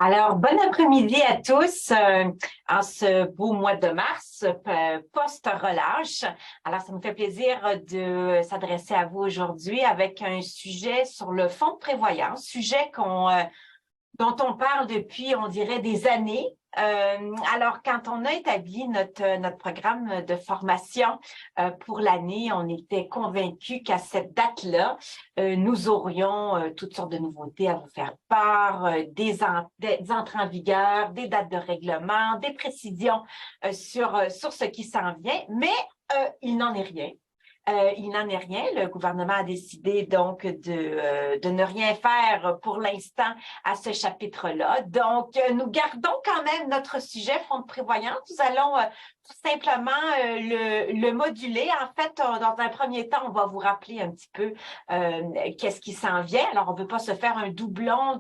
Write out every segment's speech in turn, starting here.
Alors, bon après-midi à tous en ce beau mois de mars, post-relâche. Alors, ça me fait plaisir de s'adresser à vous aujourd'hui avec un sujet sur le fonds de prévoyance, sujet dont on parle depuis, on dirait, des années. Alors, quand on a établi notre programme de formation pour l'année, on était convaincus qu'à cette date-là, nous aurions toutes sortes de nouveautés à vous faire part, des entrées en vigueur, des dates de règlement, des précisions sur ce qui s'en vient, mais il n'en est rien. Il n'en est rien. Le gouvernement a décidé donc de ne rien faire pour l'instant à ce chapitre-là. Donc, nous gardons quand même notre sujet fonds de prévoyance. Nous allons tout simplement le moduler. En fait, dans un premier temps, on va vous rappeler un petit peu qu'est-ce qui s'en vient. Alors, on ne veut pas se faire un doublon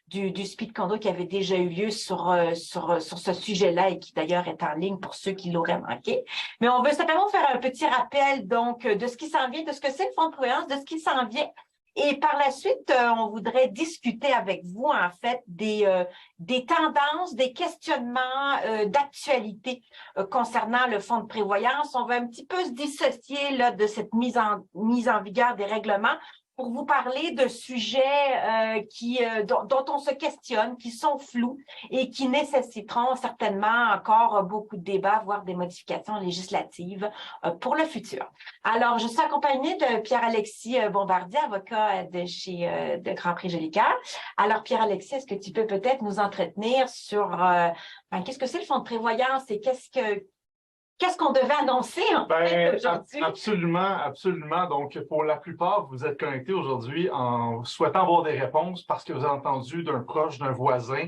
du speed condo qui avait déjà eu lieu sur ce sujet-là et qui d'ailleurs est en ligne pour ceux qui l'auraient manqué. Mais on veut simplement faire un petit rappel donc de ce qui s'en vient, de ce que c'est le fonds de prévoyance, de ce qui s'en vient. Et par la suite, on voudrait discuter avec vous, en fait, des tendances, des questionnements d'actualité concernant le fonds de prévoyance. On va un petit peu se dissocier là, de cette mise en vigueur des règlements pour vous parler de sujets dont on se questionne, qui sont flous et qui nécessiteront certainement encore beaucoup de débats, voire des modifications législatives pour le futur. Alors, je suis accompagnée de Pierre-Alexis Bombardier, avocat de Grand Prix Jolicoeur. Alors, Pierre-Alexis, est-ce que tu peux peut-être nous entretenir sur qu'est-ce que c'est le fonds de prévoyance et qu'est-ce qu'on devait annoncer en fait aujourd'hui? Absolument, absolument. Donc, pour la plupart, vous êtes connectés aujourd'hui en souhaitant avoir des réponses parce que vous avez entendu d'un proche, d'un voisin,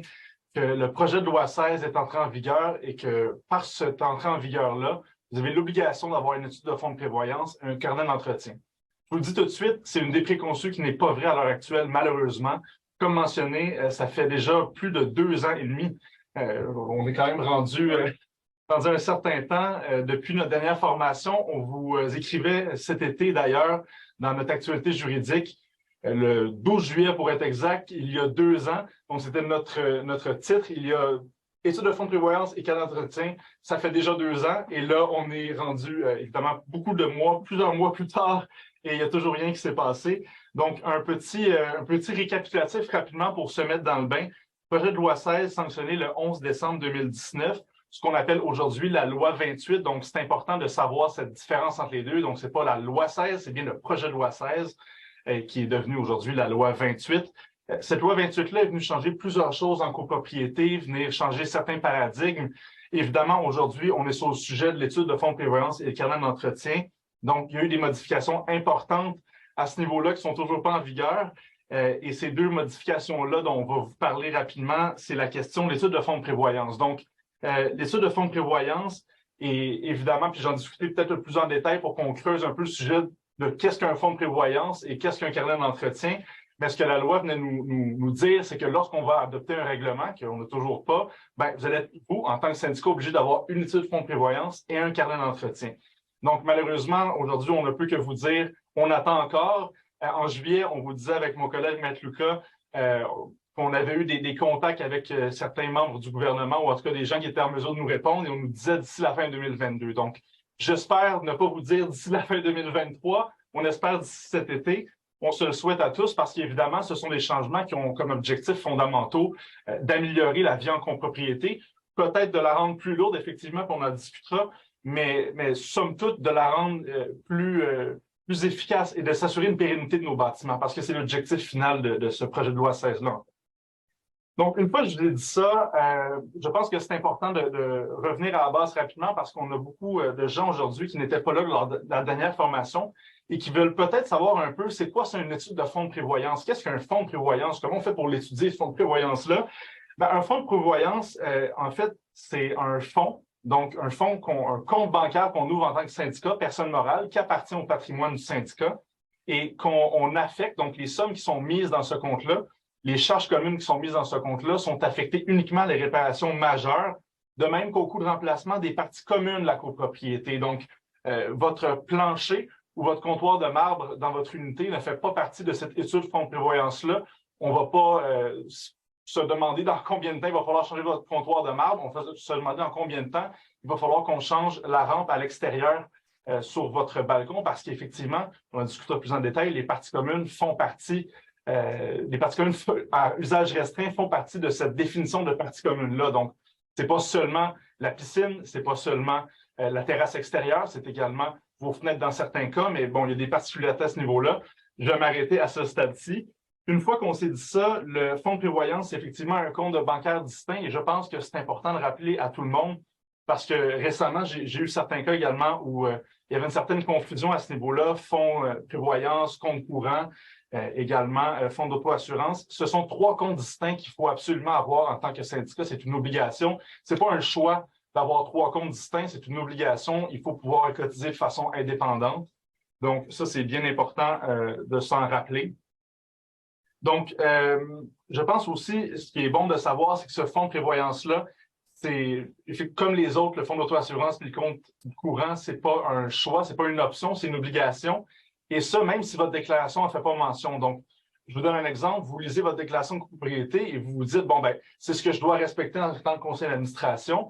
que le projet de loi 16 est entré en vigueur et que par cette entrée en vigueur-là, vous avez l'obligation d'avoir une étude de fonds de prévoyance et un carnet d'entretien. Je vous le dis tout de suite, c'est une idée préconçue qui n'est pas vraie à l'heure actuelle, malheureusement. Comme mentionné, ça fait déjà plus de 2 ans et demi. On est quand même rendu dans un certain temps, depuis notre dernière formation, on vous écrivait cet été d'ailleurs dans notre actualité juridique, le 12 juillet pour être exact, il y a 2 ans. Donc, c'était notre titre. Il y a études de fonds de prévoyance et cas d'entretien. Ça fait déjà 2 ans. Et là, on est rendu, évidemment, beaucoup de mois, plusieurs mois plus tard, et il n'y a toujours rien qui s'est passé. Donc, un petit récapitulatif rapidement pour se mettre dans le bain. Projet de loi 16 sanctionné le 11 décembre 2019. Ce qu'on appelle aujourd'hui la loi 28. Donc, c'est important de savoir cette différence entre les deux. Donc, c'est pas la loi 16, c'est bien le projet de loi 16 qui est devenu aujourd'hui la loi 28. Cette loi 28-là est venue changer plusieurs choses en copropriété, venir changer certains paradigmes. Évidemment, aujourd'hui, on est sur le sujet de l'étude de fonds de prévoyance et le carnet d'entretien. Donc, il y a eu des modifications importantes à ce niveau-là qui sont toujours pas en vigueur. Et ces deux modifications-là dont on va vous parler rapidement, c'est la question de l'étude de fonds de prévoyance. Donc, l'étude de fonds de prévoyance, et évidemment, puis j'en discutais peut-être plus en détail pour qu'on creuse un peu le sujet de qu'est-ce qu'un fonds de prévoyance et qu'est-ce qu'un carnet d'entretien. Mais ce que la loi venait nous dire, c'est que lorsqu'on va adopter un règlement, qu'on n'a toujours pas, ben, vous allez être, vous, en tant que syndicat, obligé d'avoir une étude de fonds de prévoyance et un carnet d'entretien. Donc, malheureusement, aujourd'hui, on ne peut que vous dire, on attend encore. En juillet, on vous disait avec mon collègue Maître Lucas, qu'on avait eu des contacts avec certains membres du gouvernement, ou en tout cas des gens qui étaient en mesure de nous répondre, et on nous disait d'ici la fin 2022. Donc, j'espère ne pas vous dire d'ici la fin 2023, on espère d'ici cet été. On se le souhaite à tous parce qu'évidemment, ce sont des changements qui ont comme objectif fondamentaux d'améliorer la vie en copropriété, peut-être de la rendre plus lourde, effectivement, qu'on en discutera, mais somme toute, de la rendre plus efficace et de s'assurer une pérennité de nos bâtiments, parce que c'est l'objectif final de ce projet de loi 16-là. Donc, une fois que je vous ai dit ça, je pense que c'est important de revenir à la base rapidement parce qu'on a beaucoup de gens aujourd'hui qui n'étaient pas là lors de la dernière formation et qui veulent peut-être savoir un peu c'est quoi c'est une étude de fonds de prévoyance. Qu'est-ce qu'un fonds de prévoyance? Comment on fait pour l'étudier, ce fonds de prévoyance-là? Ben, un fonds de prévoyance, en fait, c'est un fonds, donc un fonds, un compte bancaire qu'on ouvre en tant que syndicat, personne morale, qui appartient au patrimoine du syndicat et qu'on affecte, donc les sommes qui sont mises dans ce compte-là, les charges communes qui sont mises dans ce compte-là sont affectées uniquement à les réparations majeures, de même qu'au coût de remplacement des parties communes de la copropriété. Donc, votre plancher ou votre comptoir de marbre dans votre unité ne fait pas partie de cette étude de fonds de prévoyance-là. On ne va pas se demander dans combien de temps il va falloir changer votre comptoir de marbre. On va se demander en combien de temps il va falloir qu'on change la rampe à l'extérieur sur votre balcon parce qu'effectivement, on va discuter plus en détail, les parties communes font partie, les parties communes à usage restreint font partie de cette définition de parties communes-là. Donc, c'est pas seulement la piscine, c'est pas seulement la terrasse extérieure, c'est également vos fenêtres dans certains cas, mais bon, il y a des particularités à ce niveau-là. Je vais m'arrêter à ce stade-ci. Une fois qu'on s'est dit ça, le fonds de prévoyance, c'est effectivement un compte bancaire distinct et je pense que c'est important de rappeler à tout le monde parce que récemment, j'ai eu certains cas également où il y avait une certaine confusion à ce niveau-là, fonds prévoyance, compte courant, également fonds d'auto-assurance. Ce sont 3 comptes distincts qu'il faut absolument avoir en tant que syndicat. C'est une obligation. C'est pas un choix d'avoir 3 comptes distincts, c'est une obligation. Il faut pouvoir cotiser de façon indépendante. Donc, ça, c'est bien important de s'en rappeler. Donc, je pense aussi, ce qui est bon de savoir, c'est que ce fonds de prévoyance-là, c'est comme les autres, le fonds d'auto-assurance et le compte courant, c'est pas un choix, c'est pas une option, c'est une obligation. Et ça, même si votre déclaration n'en fait pas mention. Donc, je vous donne un exemple. Vous lisez votre déclaration de copropriété et vous vous dites, bon, ben, c'est ce que je dois respecter en tant que conseil d'administration.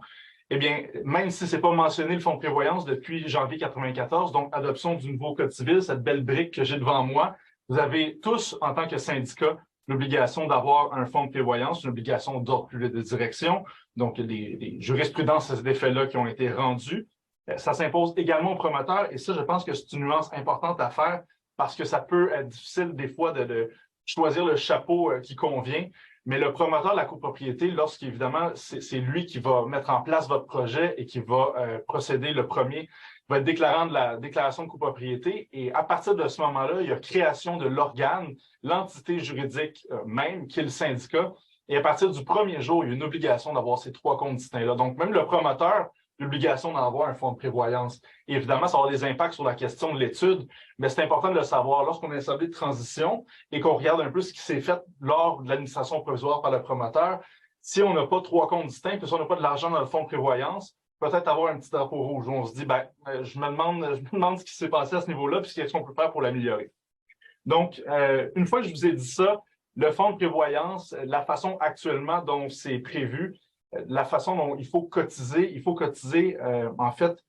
Eh bien, même si c'est pas mentionné le fonds de prévoyance depuis janvier 1994, donc adoption du nouveau Code civil, cette belle brique que j'ai devant moi, vous avez tous, en tant que syndicat, l'obligation d'avoir un fonds de prévoyance, une obligation d'ordre public de direction. Donc, les jurisprudences à cet effet-là qui ont été rendues. Ça s'impose également aux promoteurs et ça, je pense que c'est une nuance importante à faire parce que ça peut être difficile des fois de choisir le chapeau qui convient. Mais le promoteur de la copropriété, lorsqu'évidemment, c'est lui qui va mettre en place votre projet et qui va procéder le premier, va être déclarant de la déclaration de copropriété. Et à partir de ce moment-là, il y a création de l'organe, l'entité juridique même, qui est le syndicat. Et à partir du premier jour, il y a une obligation d'avoir ces 3 comptes distincts-là. Donc, même le promoteur, l'obligation d'en avoir un fonds de prévoyance. Et évidemment, ça va avoir des impacts sur la question de l'étude, mais c'est important de le savoir. Lorsqu'on a une assemblée de transition et qu'on regarde un peu ce qui s'est fait lors de l'administration provisoire par le promoteur, si on n'a pas 3 comptes distincts, puis si on n'a pas de l'argent dans le fonds de prévoyance, peut-être avoir un petit drapeau rouge où on se dit, ben, je me demande ce qui s'est passé à ce niveau-là, puis qu'est-ce qu'on peut faire pour l'améliorer. Donc, une fois que je vous ai dit ça, le fonds de prévoyance, la façon actuellement dont c'est prévu, la façon dont il faut cotiser en fait,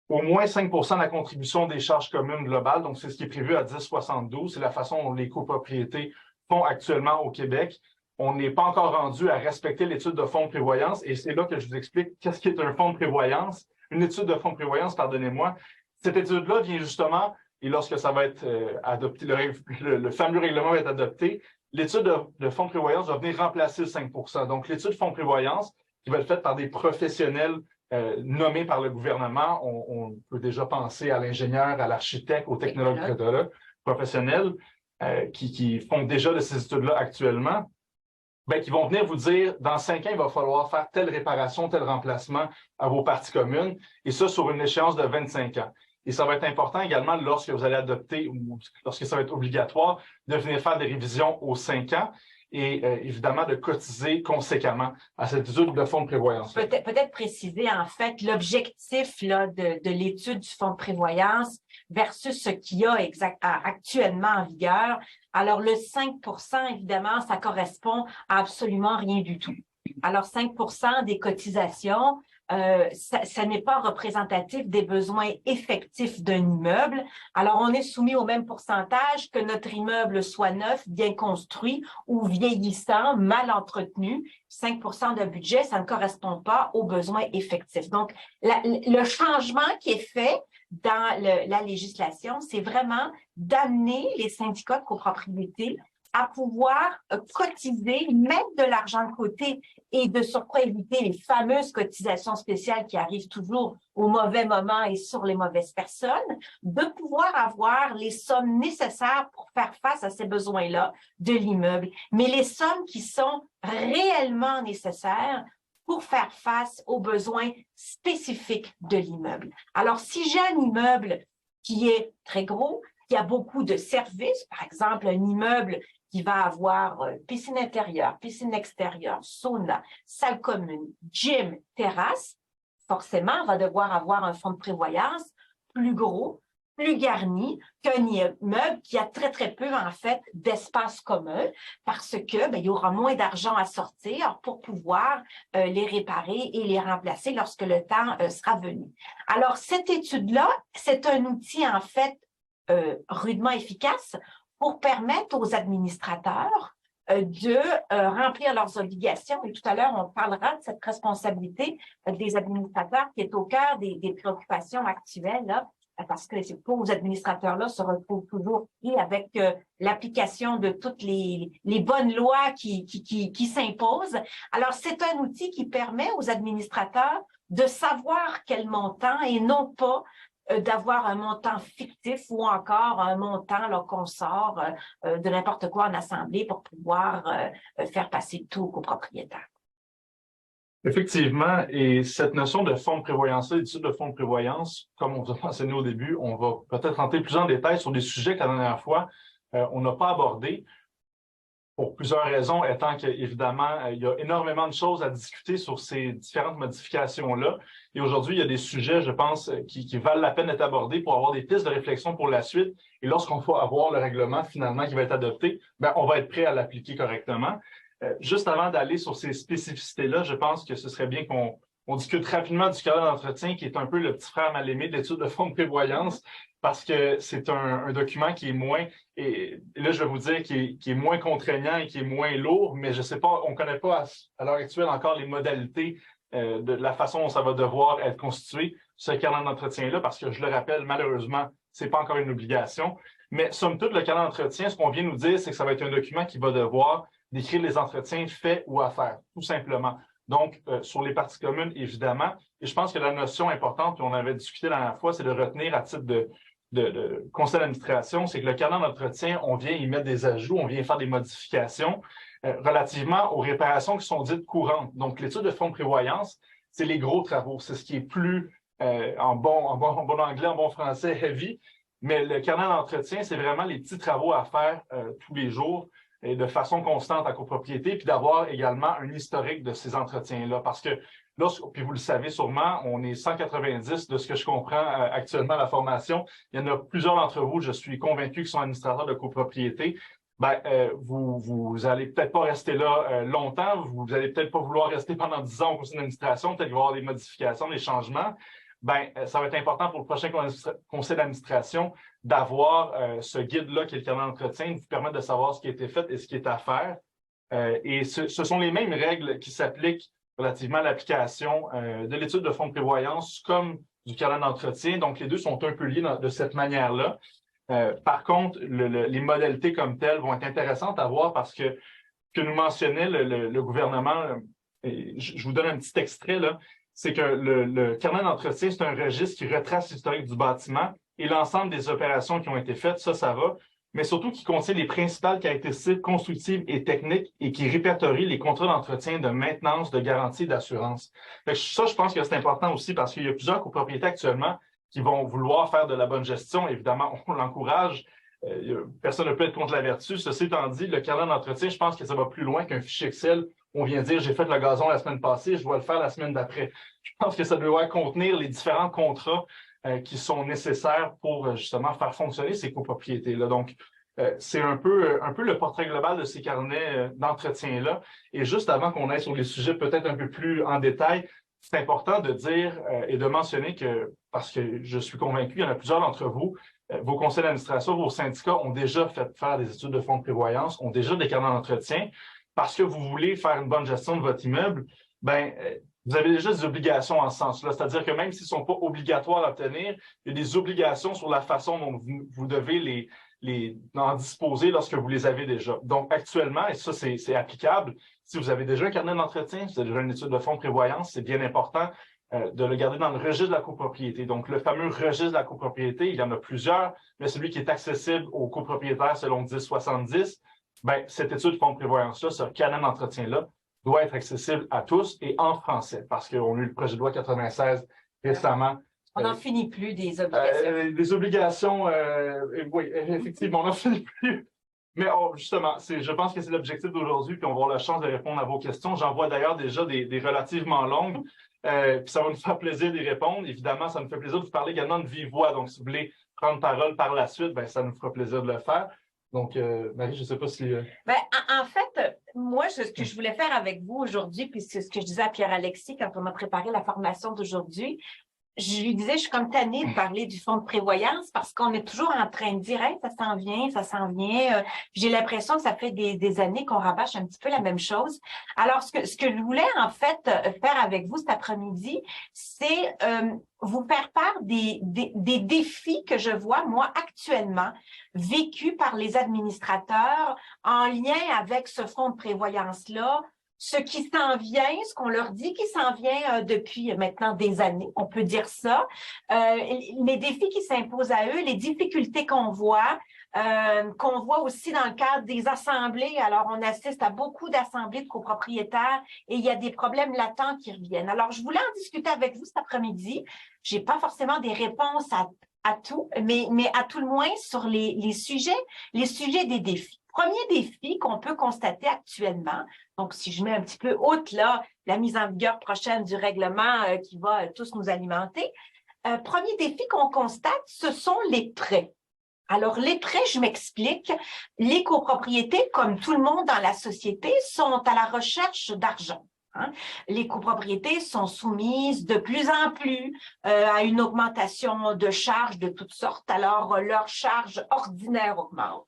au moins 5 de la contribution des charges communes globales. Donc, c'est ce qui est prévu à 10,72. C'est la façon dont les copropriétés font actuellement au Québec. On n'est pas encore rendu à respecter l'étude de fonds de prévoyance et c'est là que je vous explique qu'est-ce qui est un fonds de prévoyance. Une étude de fonds de prévoyance, pardonnez-moi. Cette étude-là vient justement, et lorsque ça va être adopté, le fameux règlement va être adopté, l'étude de fonds de prévoyance va venir remplacer le 5 %. Donc, l'étude de fonds de prévoyance qui va être faite par des professionnels nommés par le gouvernement. On peut déjà penser à l'ingénieur, à l'architecte, au technologue professionnels qui font déjà de ces études-là actuellement, ben, qui vont venir vous dire, dans 5 ans, il va falloir faire telle réparation, tel remplacement à vos parties communes, et ça sur une échéance de 25 ans. Et ça va être important également lorsque vous allez adopter ou lorsque ça va être obligatoire de venir faire des révisions aux 5 ans et évidemment de cotiser conséquemment à cette étude de fonds de prévoyance. Peut-être préciser en fait l'objectif de l'étude du fonds de prévoyance versus ce qu'il y a actuellement en vigueur. Alors le 5 %, évidemment, ça correspond à absolument rien du tout. Alors 5 % des cotisations, ça n'est pas représentatif des besoins effectifs d'un immeuble. Alors, on est soumis au même pourcentage que notre immeuble soit neuf, bien construit ou vieillissant, mal entretenu. 5 % de budget, ça ne correspond pas aux besoins effectifs. Donc, le changement qui est fait dans la législation, c'est vraiment d'amener les syndicats de copropriété à pouvoir cotiser, mettre de l'argent de côté et de surcroît éviter les fameuses cotisations spéciales qui arrivent toujours au mauvais moment et sur les mauvaises personnes, de pouvoir avoir les sommes nécessaires pour faire face à ces besoins-là de l'immeuble, mais les sommes qui sont réellement nécessaires pour faire face aux besoins spécifiques de l'immeuble. Alors, si j'ai un immeuble qui est très gros, qui a beaucoup de services, par exemple un immeuble qui va avoir piscine intérieure, piscine extérieure, sauna, salle commune, gym, terrasse, forcément, on va devoir avoir un fonds de prévoyance plus gros, plus garni qu'un immeuble qui a très, très peu, en fait, d'espace commun parce que il y aura moins d'argent à sortir pour pouvoir les réparer et les remplacer lorsque le temps sera venu. Alors, cette étude-là, c'est un outil, en fait, rudement efficace pour permettre aux administrateurs de remplir leurs obligations. Et tout à l'heure, on parlera de cette responsabilité des administrateurs qui est au cœur des préoccupations actuelles, là, parce que ces pauvres administrateurs-là se retrouvent toujours pris avec l'application de toutes les bonnes lois qui s'imposent. Alors, c'est un outil qui permet aux administrateurs de savoir quel montant et non pas d'avoir un montant fictif ou encore un montant qu'on sort de n'importe quoi en assemblée pour pouvoir faire passer le tout aux copropriétaires. Effectivement, et cette notion de fonds de prévoyance, d'études de fonds de prévoyance, comme on vous a mentionné au début, on va peut-être rentrer plus en détail sur des sujets que la dernière fois, on n'a pas abordé, pour plusieurs raisons, étant qu'évidemment, il y a énormément de choses à discuter sur ces différentes modifications-là. Et aujourd'hui, il y a des sujets, je pense, qui valent la peine d'être abordés pour avoir des pistes de réflexion pour la suite. Et lorsqu'on va avoir le règlement finalement qui va être adopté, on va être prêt à l'appliquer correctement. Juste avant d'aller sur ces spécificités-là, je pense que ce serait bien qu'on discute rapidement du cadre d'entretien, qui est un peu le petit frère mal aimé de l'étude de fonds de prévoyance, parce que c'est un document qui est moins, et là je vais vous dire, qui est moins contraignant et qui est moins lourd, mais je sais pas, on connaît pas à l'heure actuelle encore les modalités de la façon dont ça va devoir être constitué, ce cadre d'entretien-là, parce que je le rappelle, malheureusement, c'est pas encore une obligation. Mais somme toute, le cadre d'entretien, ce qu'on vient nous dire, c'est que ça va être un document qui va devoir décrire les entretiens faits ou à faire, tout simplement. Donc, sur les parties communes, évidemment. Et je pense que la notion importante, puis on avait discuté la dernière fois, c'est de retenir à titre de conseil d'administration, c'est que le cadre d'entretien, on vient y mettre des ajouts, on vient faire des modifications relativement aux réparations qui sont dites courantes. Donc, l'étude de fonds de prévoyance, c'est les gros travaux. C'est ce qui est plus, en bon anglais, en bon français, heavy. Mais le carnet d'entretien, c'est vraiment les petits travaux à faire tous les jours et de façon constante à copropriété, puis d'avoir également un historique de ces entretiens-là. Parce que puis vous le savez sûrement, on est 190 de ce que je comprends actuellement à la formation. Il y en a plusieurs d'entre vous, je suis convaincu, qui sont administrateurs de copropriété. Vous allez peut-être pas rester là longtemps, vous allez peut-être pas vouloir rester pendant 10 ans au conseil d'administration, peut-être qu'il va y avoir des modifications, des changements. Ça va être important pour le prochain conseil d'administration d'avoir ce guide-là qui est le carnet d'entretien, de vous permettre de savoir ce qui a été fait et ce qui est à faire. Et ce sont les mêmes règles qui s'appliquent relativement à l'application de l'étude de fonds de prévoyance comme du carnet d'entretien. Donc, les deux sont un peu liés de cette manière-là. Par contre, les modalités comme telles vont être intéressantes à voir parce que nous mentionnait le gouvernement, et je vous donne un petit extrait, là, c'est que le carnet d'entretien, c'est un registre qui retrace l'historique du bâtiment et l'ensemble des opérations qui ont été faites, ça va, mais surtout qui contient les principales caractéristiques constructives et techniques et qui répertorie les contrats d'entretien, de maintenance, de garantie, d'assurance. Ça, je pense que c'est important aussi parce qu'il y a plusieurs copropriétés actuellement qui vont vouloir faire de la bonne gestion. Évidemment, on l'encourage. Personne ne peut être contre la vertu. Ceci étant dit, le carnet d'entretien, je pense que ça va plus loin qu'un fichier Excel. On vient dire, j'ai fait le gazon la semaine passée, je dois le faire la semaine d'après. Je pense que ça doit contenir les différents contrats qui sont nécessaires pour justement faire fonctionner ces copropriétés-là. Donc, c'est un peu le portrait global de ces carnets d'entretien-là. Et juste avant qu'on aille sur les sujets peut-être un peu plus en détail, c'est important de dire et de mentionner que, parce que je suis convaincu, il y en a plusieurs d'entre vous, vos conseils d'administration, vos syndicats ont déjà fait faire des études de fonds de prévoyance, ont déjà des carnets d'entretien, parce que vous voulez faire une bonne gestion de votre immeuble, vous avez déjà des obligations en ce sens-là. C'est-à-dire que même s'ils ne sont pas obligatoires à obtenir, il y a des obligations sur la façon dont vous devez en disposer lorsque vous les avez déjà. Donc, actuellement, et ça, c'est applicable, si vous avez déjà un carnet d'entretien, si vous avez déjà une étude de fonds de prévoyance, c'est bien important de le garder dans le registre de la copropriété. Donc, le fameux registre de la copropriété, il y en a plusieurs, mais celui qui est accessible aux copropriétaires selon 1070, cette étude de fonds de prévoyance-là, ce carnet d'entretien-là, doit être accessible à tous et en français, parce qu'on a eu le projet de loi 96 récemment. On n'en finit plus des obligations. Des obligations, oui, effectivement, on n'en finit plus. Mais justement, je pense que c'est l'objectif d'aujourd'hui, puis on va avoir la chance de répondre à vos questions. J'en vois d'ailleurs déjà des relativement longues, puis ça va nous faire plaisir d'y répondre. Évidemment, ça nous fait plaisir de vous parler également de vive voix. Donc, si vous voulez prendre parole par la suite, ben, ça nous fera plaisir de le faire. Donc, Marie, je ne sais pas si... Ben, en fait, moi, ce que je voulais faire avec vous aujourd'hui, puis c'est ce que je disais à Pierre-Alexis quand on a préparé la formation d'aujourd'hui, je lui disais, je suis comme tannée de parler du fonds de prévoyance parce qu'on est toujours en train de dire, hey, ça s'en vient, ça s'en vient. J'ai l'impression que ça fait des années qu'on rabâche un petit peu la même chose. Alors, ce que je voulais en fait faire avec vous cet après-midi, c'est vous faire part des défis que je vois, moi, actuellement, vécus par les administrateurs en lien avec ce fonds de prévoyance-là, ce qui s'en vient, ce qu'on leur dit qui s'en vient depuis maintenant des années, on peut dire ça, les défis qui s'imposent à eux, les difficultés qu'on voit aussi dans le cadre des assemblées. Alors, on assiste à beaucoup d'assemblées de copropriétaires et il y a des problèmes latents qui reviennent. Alors, je voulais en discuter avec vous cet après-midi. J'ai pas forcément des réponses à tout, mais à tout le moins sur les sujets des défis. Premier défi qu'on peut constater actuellement, donc si je mets un petit peu haute là, la mise en vigueur prochaine du règlement qui va tous nous alimenter, premier défi qu'on constate, ce sont les prêts. Alors, les prêts, je m'explique, les copropriétés, comme tout le monde dans la société, sont à la recherche d'argent. Hein? Les copropriétés sont soumises de plus en plus à une augmentation de charges de toutes sortes, alors leurs charges ordinaires augmentent.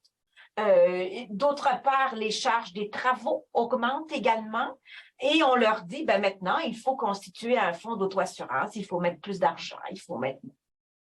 D'autre part, les charges des travaux augmentent également et on leur dit, ben maintenant, il faut constituer un fonds d'auto-assurance, il faut mettre plus d'argent, il faut mettre...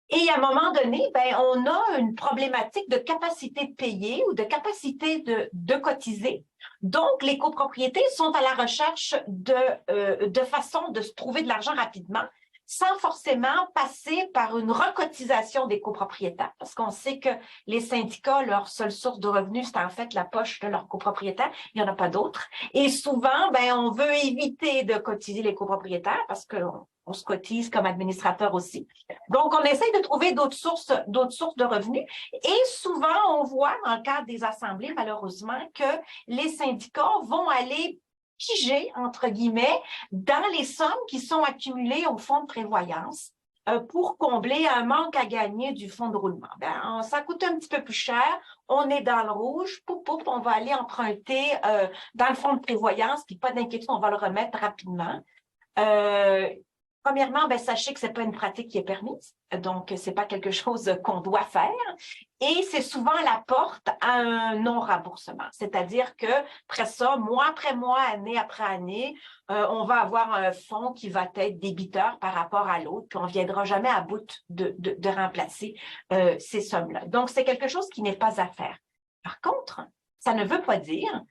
Et à un moment donné, ben, on a une problématique de capacité de payer ou de capacité de cotiser. Donc, les copropriétés sont à la recherche de façon de se trouver de l'argent rapidement, sans forcément passer par une recotisation des copropriétaires, parce qu'on sait que les syndicats, leur seule source de revenus, c'est en fait la poche de leurs copropriétaires, il n'y en a pas d'autres. Et souvent, ben, on veut éviter de cotiser les copropriétaires parce qu'on se cotise comme administrateur aussi. Donc, on essaye de trouver d'autres sources de revenus. Et souvent, on voit dans le cadre des assemblées, malheureusement, que les syndicats vont aller piger, entre guillemets, dans les sommes qui sont accumulées au fonds de prévoyance pour combler un manque à gagner du fonds de roulement. Ben, ça coûte un petit peu plus cher, on est dans le rouge, on va aller emprunter dans le fonds de prévoyance, puis pas d'inquiétude, on va le remettre rapidement. Premièrement, ben, sachez que ce n'est pas une pratique qui est permise, donc ce n'est pas quelque chose qu'on doit faire. Et c'est souvent la porte à un non-remboursement. C'est-à-dire que, après ça, mois après mois, année après année, on va avoir un fonds qui va être débiteur par rapport à l'autre, puis on ne viendra jamais à bout de remplacer ces sommes-là. Donc, c'est quelque chose qui n'est pas à faire. Par contre, ça ne veut pas dire,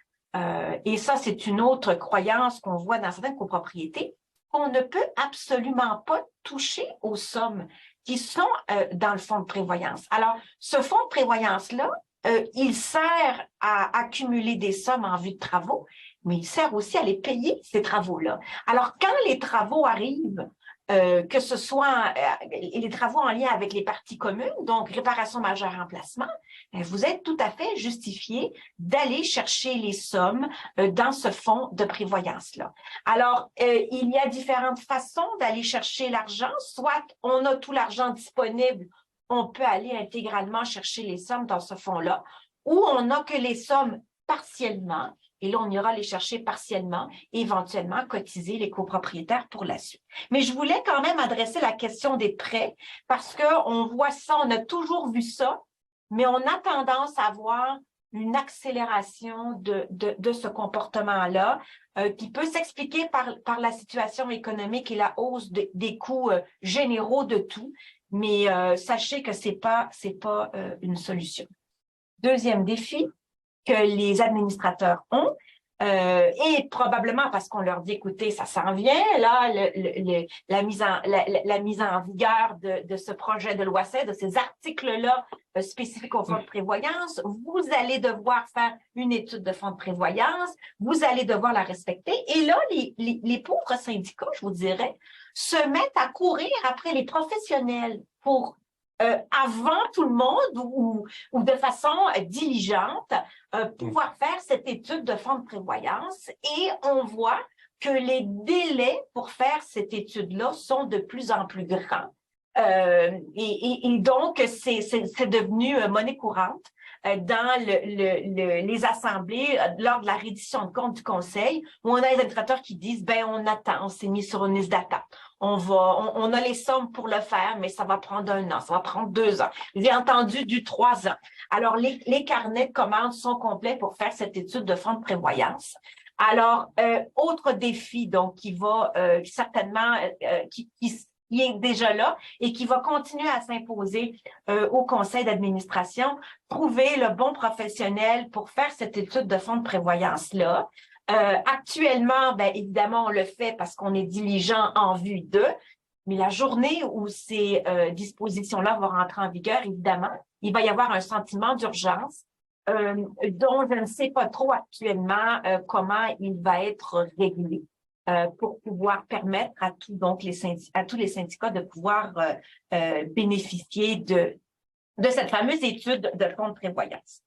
et ça, c'est une autre croyance qu'on voit dans certaines copropriétés, qu'on ne peut absolument pas toucher aux sommes qui sont dans le fonds de prévoyance. Alors, ce fonds de prévoyance-là, il sert à accumuler des sommes en vue de travaux, mais il sert aussi à les payer, ces travaux-là. Alors, quand les travaux arrivent, que ce soit les travaux en lien avec les parties communes, donc réparation majeure remplacement, vous êtes tout à fait justifié d'aller chercher les sommes dans ce fonds de prévoyance-là. Alors, il y a différentes façons d'aller chercher l'argent, soit on a tout l'argent disponible, on peut aller intégralement chercher les sommes dans ce fonds-là, ou on n'a que les sommes partiellement, et là, on ira les chercher partiellement et éventuellement cotiser les copropriétaires pour la suite. Mais je voulais quand même adresser la question des prêts parce qu'on voit ça, on a toujours vu ça, mais on a tendance à voir une accélération de ce comportement-là qui peut s'expliquer par la situation économique et la hausse des coûts généraux de tout, mais sachez que c'est pas une solution. Deuxième défi que les administrateurs ont, et probablement parce qu'on leur dit, écoutez, ça s'en vient, là, la mise en vigueur de ce projet de loi 16, de ces articles-là spécifiques au fonds de prévoyance, vous allez devoir faire une étude de fonds de prévoyance, vous allez devoir la respecter. Et là, les pauvres syndicats, je vous dirais, se mettent à courir après les professionnels pour avant tout le monde ou de façon diligente, pouvoir faire cette étude de fonds de prévoyance. Et on voit que les délais pour faire cette étude-là sont de plus en plus grands. Et donc, c'est devenu monnaie courante dans les assemblées lors de la reddition de comptes du Conseil, où on a les administrateurs qui disent, ben on attend, on s'est mis sur une liste d'attente. On a les sommes pour le faire, mais ça va prendre 1 an, ça va prendre 2 ans. J'ai entendu du 3 ans. Alors, les carnets de commandes sont complets pour faire cette étude de fonds de prévoyance. Alors, autre défi, donc, qui va certainement, qui est déjà là et qui va continuer à s'imposer au conseil d'administration, trouver le bon professionnel pour faire cette étude de fonds de prévoyance-là. Actuellement, ben, évidemment, on le fait parce qu'on est diligent en vue d'eux, mais la journée où ces dispositions-là vont rentrer en vigueur, évidemment, il va y avoir un sentiment d'urgence dont je ne sais pas trop actuellement comment il va être réglé pour pouvoir permettre à tous les syndicats de pouvoir bénéficier de cette fameuse étude de fonds de prévoyance.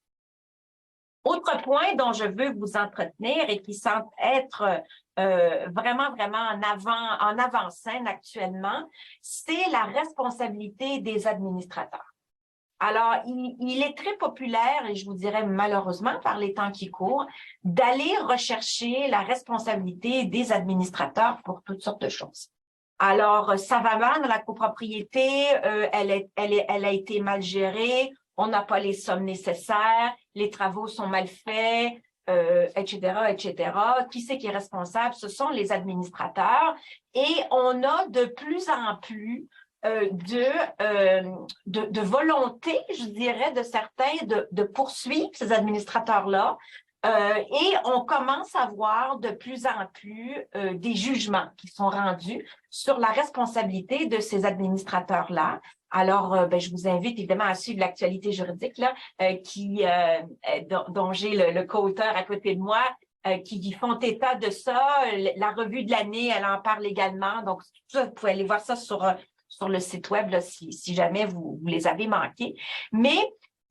Autre point dont je veux vous entretenir et qui semble être vraiment en avant-scène actuellement, c'est la responsabilité des administrateurs. Alors, il est très populaire, et je vous dirais malheureusement par les temps qui courent, d'aller rechercher la responsabilité des administrateurs pour toutes sortes de choses. Alors, ça va mal dans la copropriété, elle a été mal gérée, on n'a pas les sommes nécessaires, les travaux sont mal faits, etc., etc. Qui c'est qui est responsable? Ce sont les administrateurs. Et on a de plus en plus de volonté, je dirais, de certains de poursuivre ces administrateurs-là. Et on commence à voir de plus en plus des jugements qui sont rendus sur la responsabilité de ces administrateurs-là. Alors, je vous invite évidemment à suivre l'actualité juridique là, dont j'ai le co-auteur à côté de moi, qui font état de ça. La revue de l'année, elle en parle également. Donc, vous pouvez aller voir ça sur le site web là, si jamais vous les avez manqués. Mais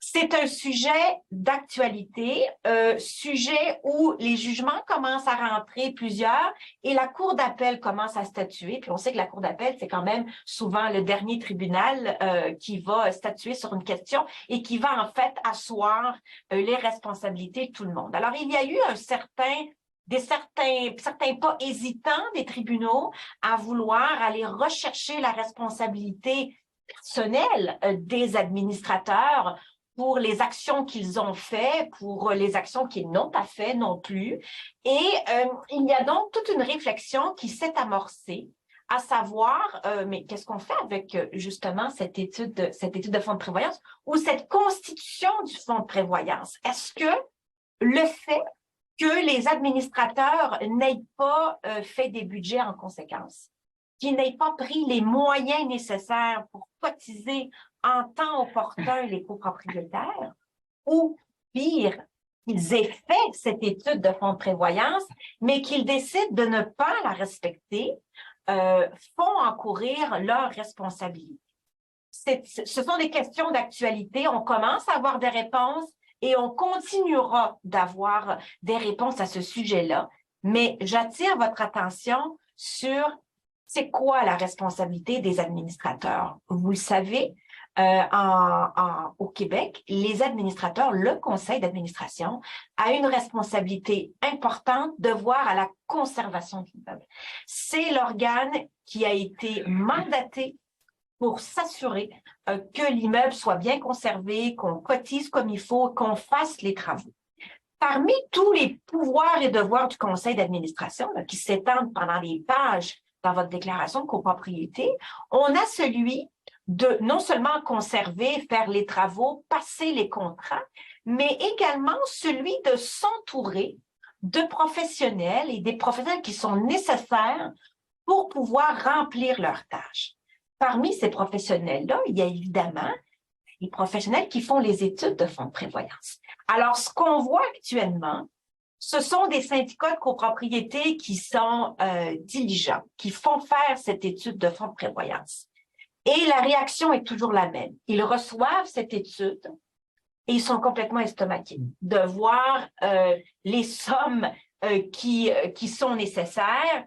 c'est un sujet d'actualité, sujet où les jugements commencent à rentrer plusieurs et la Cour d'appel commence à statuer. Puis on sait que la Cour d'appel, c'est quand même souvent le dernier tribunal qui va statuer sur une question et qui va en fait asseoir les responsabilités de tout le monde. Alors, il y a eu certains pas hésitants des tribunaux à vouloir aller rechercher la responsabilité personnelle des administrateurs pour les actions qu'ils ont faites, pour les actions qu'ils n'ont pas faites non plus. Et il y a donc toute une réflexion qui s'est amorcée, à savoir, mais qu'est-ce qu'on fait avec justement cette étude de fonds de prévoyance ou cette constitution du fonds de prévoyance? Est-ce que le fait que les administrateurs n'aient pas fait des budgets en conséquence, qu'ils n'aient pas pris les moyens nécessaires pour cotiser en temps opportun les copropriétaires, ou pire, qu'ils aient fait cette étude de fonds de prévoyance, mais qu'ils décident de ne pas la respecter, font encourir leurs responsabilités. Ce sont des questions d'actualité. On commence à avoir des réponses et on continuera d'avoir des réponses à ce sujet-là. Mais j'attire votre attention sur c'est quoi la responsabilité des administrateurs. Vous le savez, au Québec, les administrateurs, le conseil d'administration a une responsabilité importante de voir à la conservation de l'immeuble. C'est l'organe qui a été mandaté pour s'assurer que l'immeuble soit bien conservé, qu'on cotise comme il faut, qu'on fasse les travaux. Parmi tous les pouvoirs et devoirs du conseil d'administration qui s'étendent pendant des pages dans votre déclaration de copropriété, on a celui de non seulement conserver, faire les travaux, passer les contrats, mais également celui de s'entourer de professionnels et des professionnels qui sont nécessaires pour pouvoir remplir leurs tâches. Parmi ces professionnels-là, il y a évidemment les professionnels qui font les études de fonds de prévoyance. Alors, ce qu'on voit actuellement, ce sont des syndicats de copropriété qui sont diligents, qui font faire cette étude de fonds de prévoyance. Et la réaction est toujours la même. Ils reçoivent cette étude et ils sont complètement estomaqués de voir les sommes qui sont nécessaires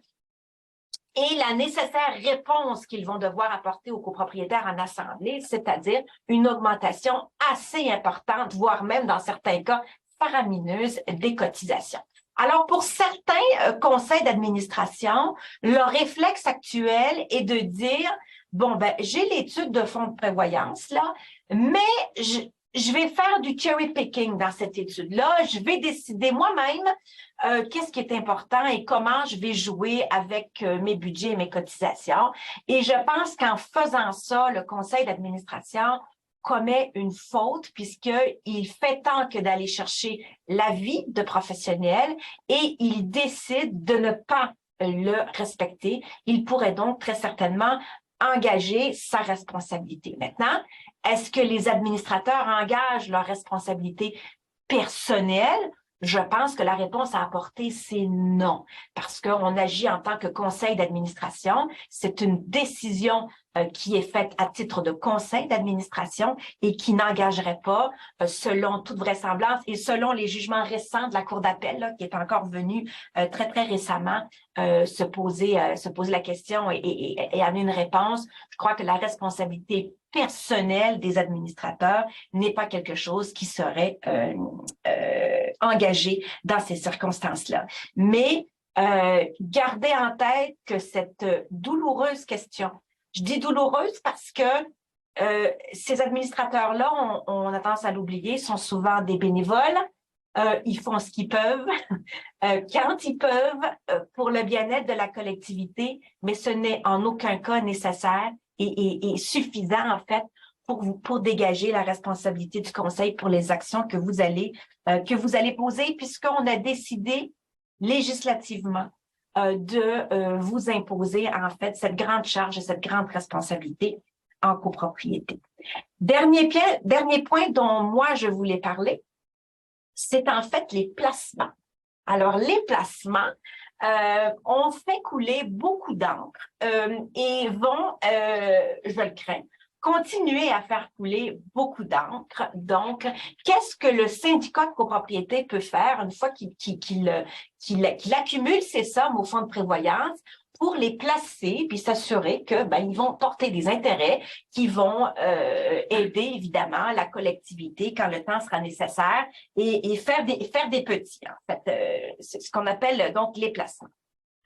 et la nécessaire réponse qu'ils vont devoir apporter aux copropriétaires en assemblée, c'est-à-dire une augmentation assez importante, voire même dans certains cas faramineuse des cotisations. Alors, pour certains conseils d'administration, leur réflexe actuel est de dire, bon, ben, j'ai l'étude de fonds de prévoyance, là, mais je vais faire du cherry picking dans cette étude-là. Je vais décider moi-même qu'est-ce qui est important et comment je vais jouer avec mes budgets et mes cotisations. Et je pense qu'en faisant ça, le conseil d'administration commet une faute puisqu'il fait tant que d'aller chercher l'avis de professionnels et il décide de ne pas le respecter. Il pourrait donc très certainement engager sa responsabilité. Maintenant, est-ce que les administrateurs engagent leur responsabilité personnelle? Je pense que la réponse à apporter, c'est non, parce qu'on agit en tant que conseil d'administration. C'est une décision qui est faite à titre de conseil d'administration et qui n'engagerait pas, selon toute vraisemblance et selon les jugements récents de la Cour d'appel, qui est encore venue très, très récemment se poser la question et amener une réponse. Je crois que la responsabilité personnelle des administrateurs n'est pas quelque chose qui serait engagé dans ces circonstances-là. Mais gardez en tête que cette douloureuse question, je dis douloureuse parce que ces administrateurs-là, on a tendance à l'oublier, sont souvent des bénévoles. Ils font ce qu'ils peuvent, quand ils peuvent, pour le bien-être de la collectivité, mais ce n'est en aucun cas nécessaire et suffisant, en fait, pour dégager la responsabilité du conseil pour les actions que vous allez poser, puisqu'on a décidé législativement de vous imposer, en fait, cette grande charge et cette grande responsabilité en copropriété. Dernier point dont moi, je voulais parler, c'est en fait les placements. Alors, les placements ont fait couler beaucoup d'encre et vont, je le crains, continuer à faire couler beaucoup d'encre. Donc, qu'est-ce que le syndicat de copropriété peut faire une fois qu'il accumule ces sommes au fonds de prévoyance pour les placer puis s'assurer que ils vont porter des intérêts qui vont aider évidemment la collectivité quand le temps sera nécessaire et faire des petits, en fait, c'est ce qu'on appelle donc les placements.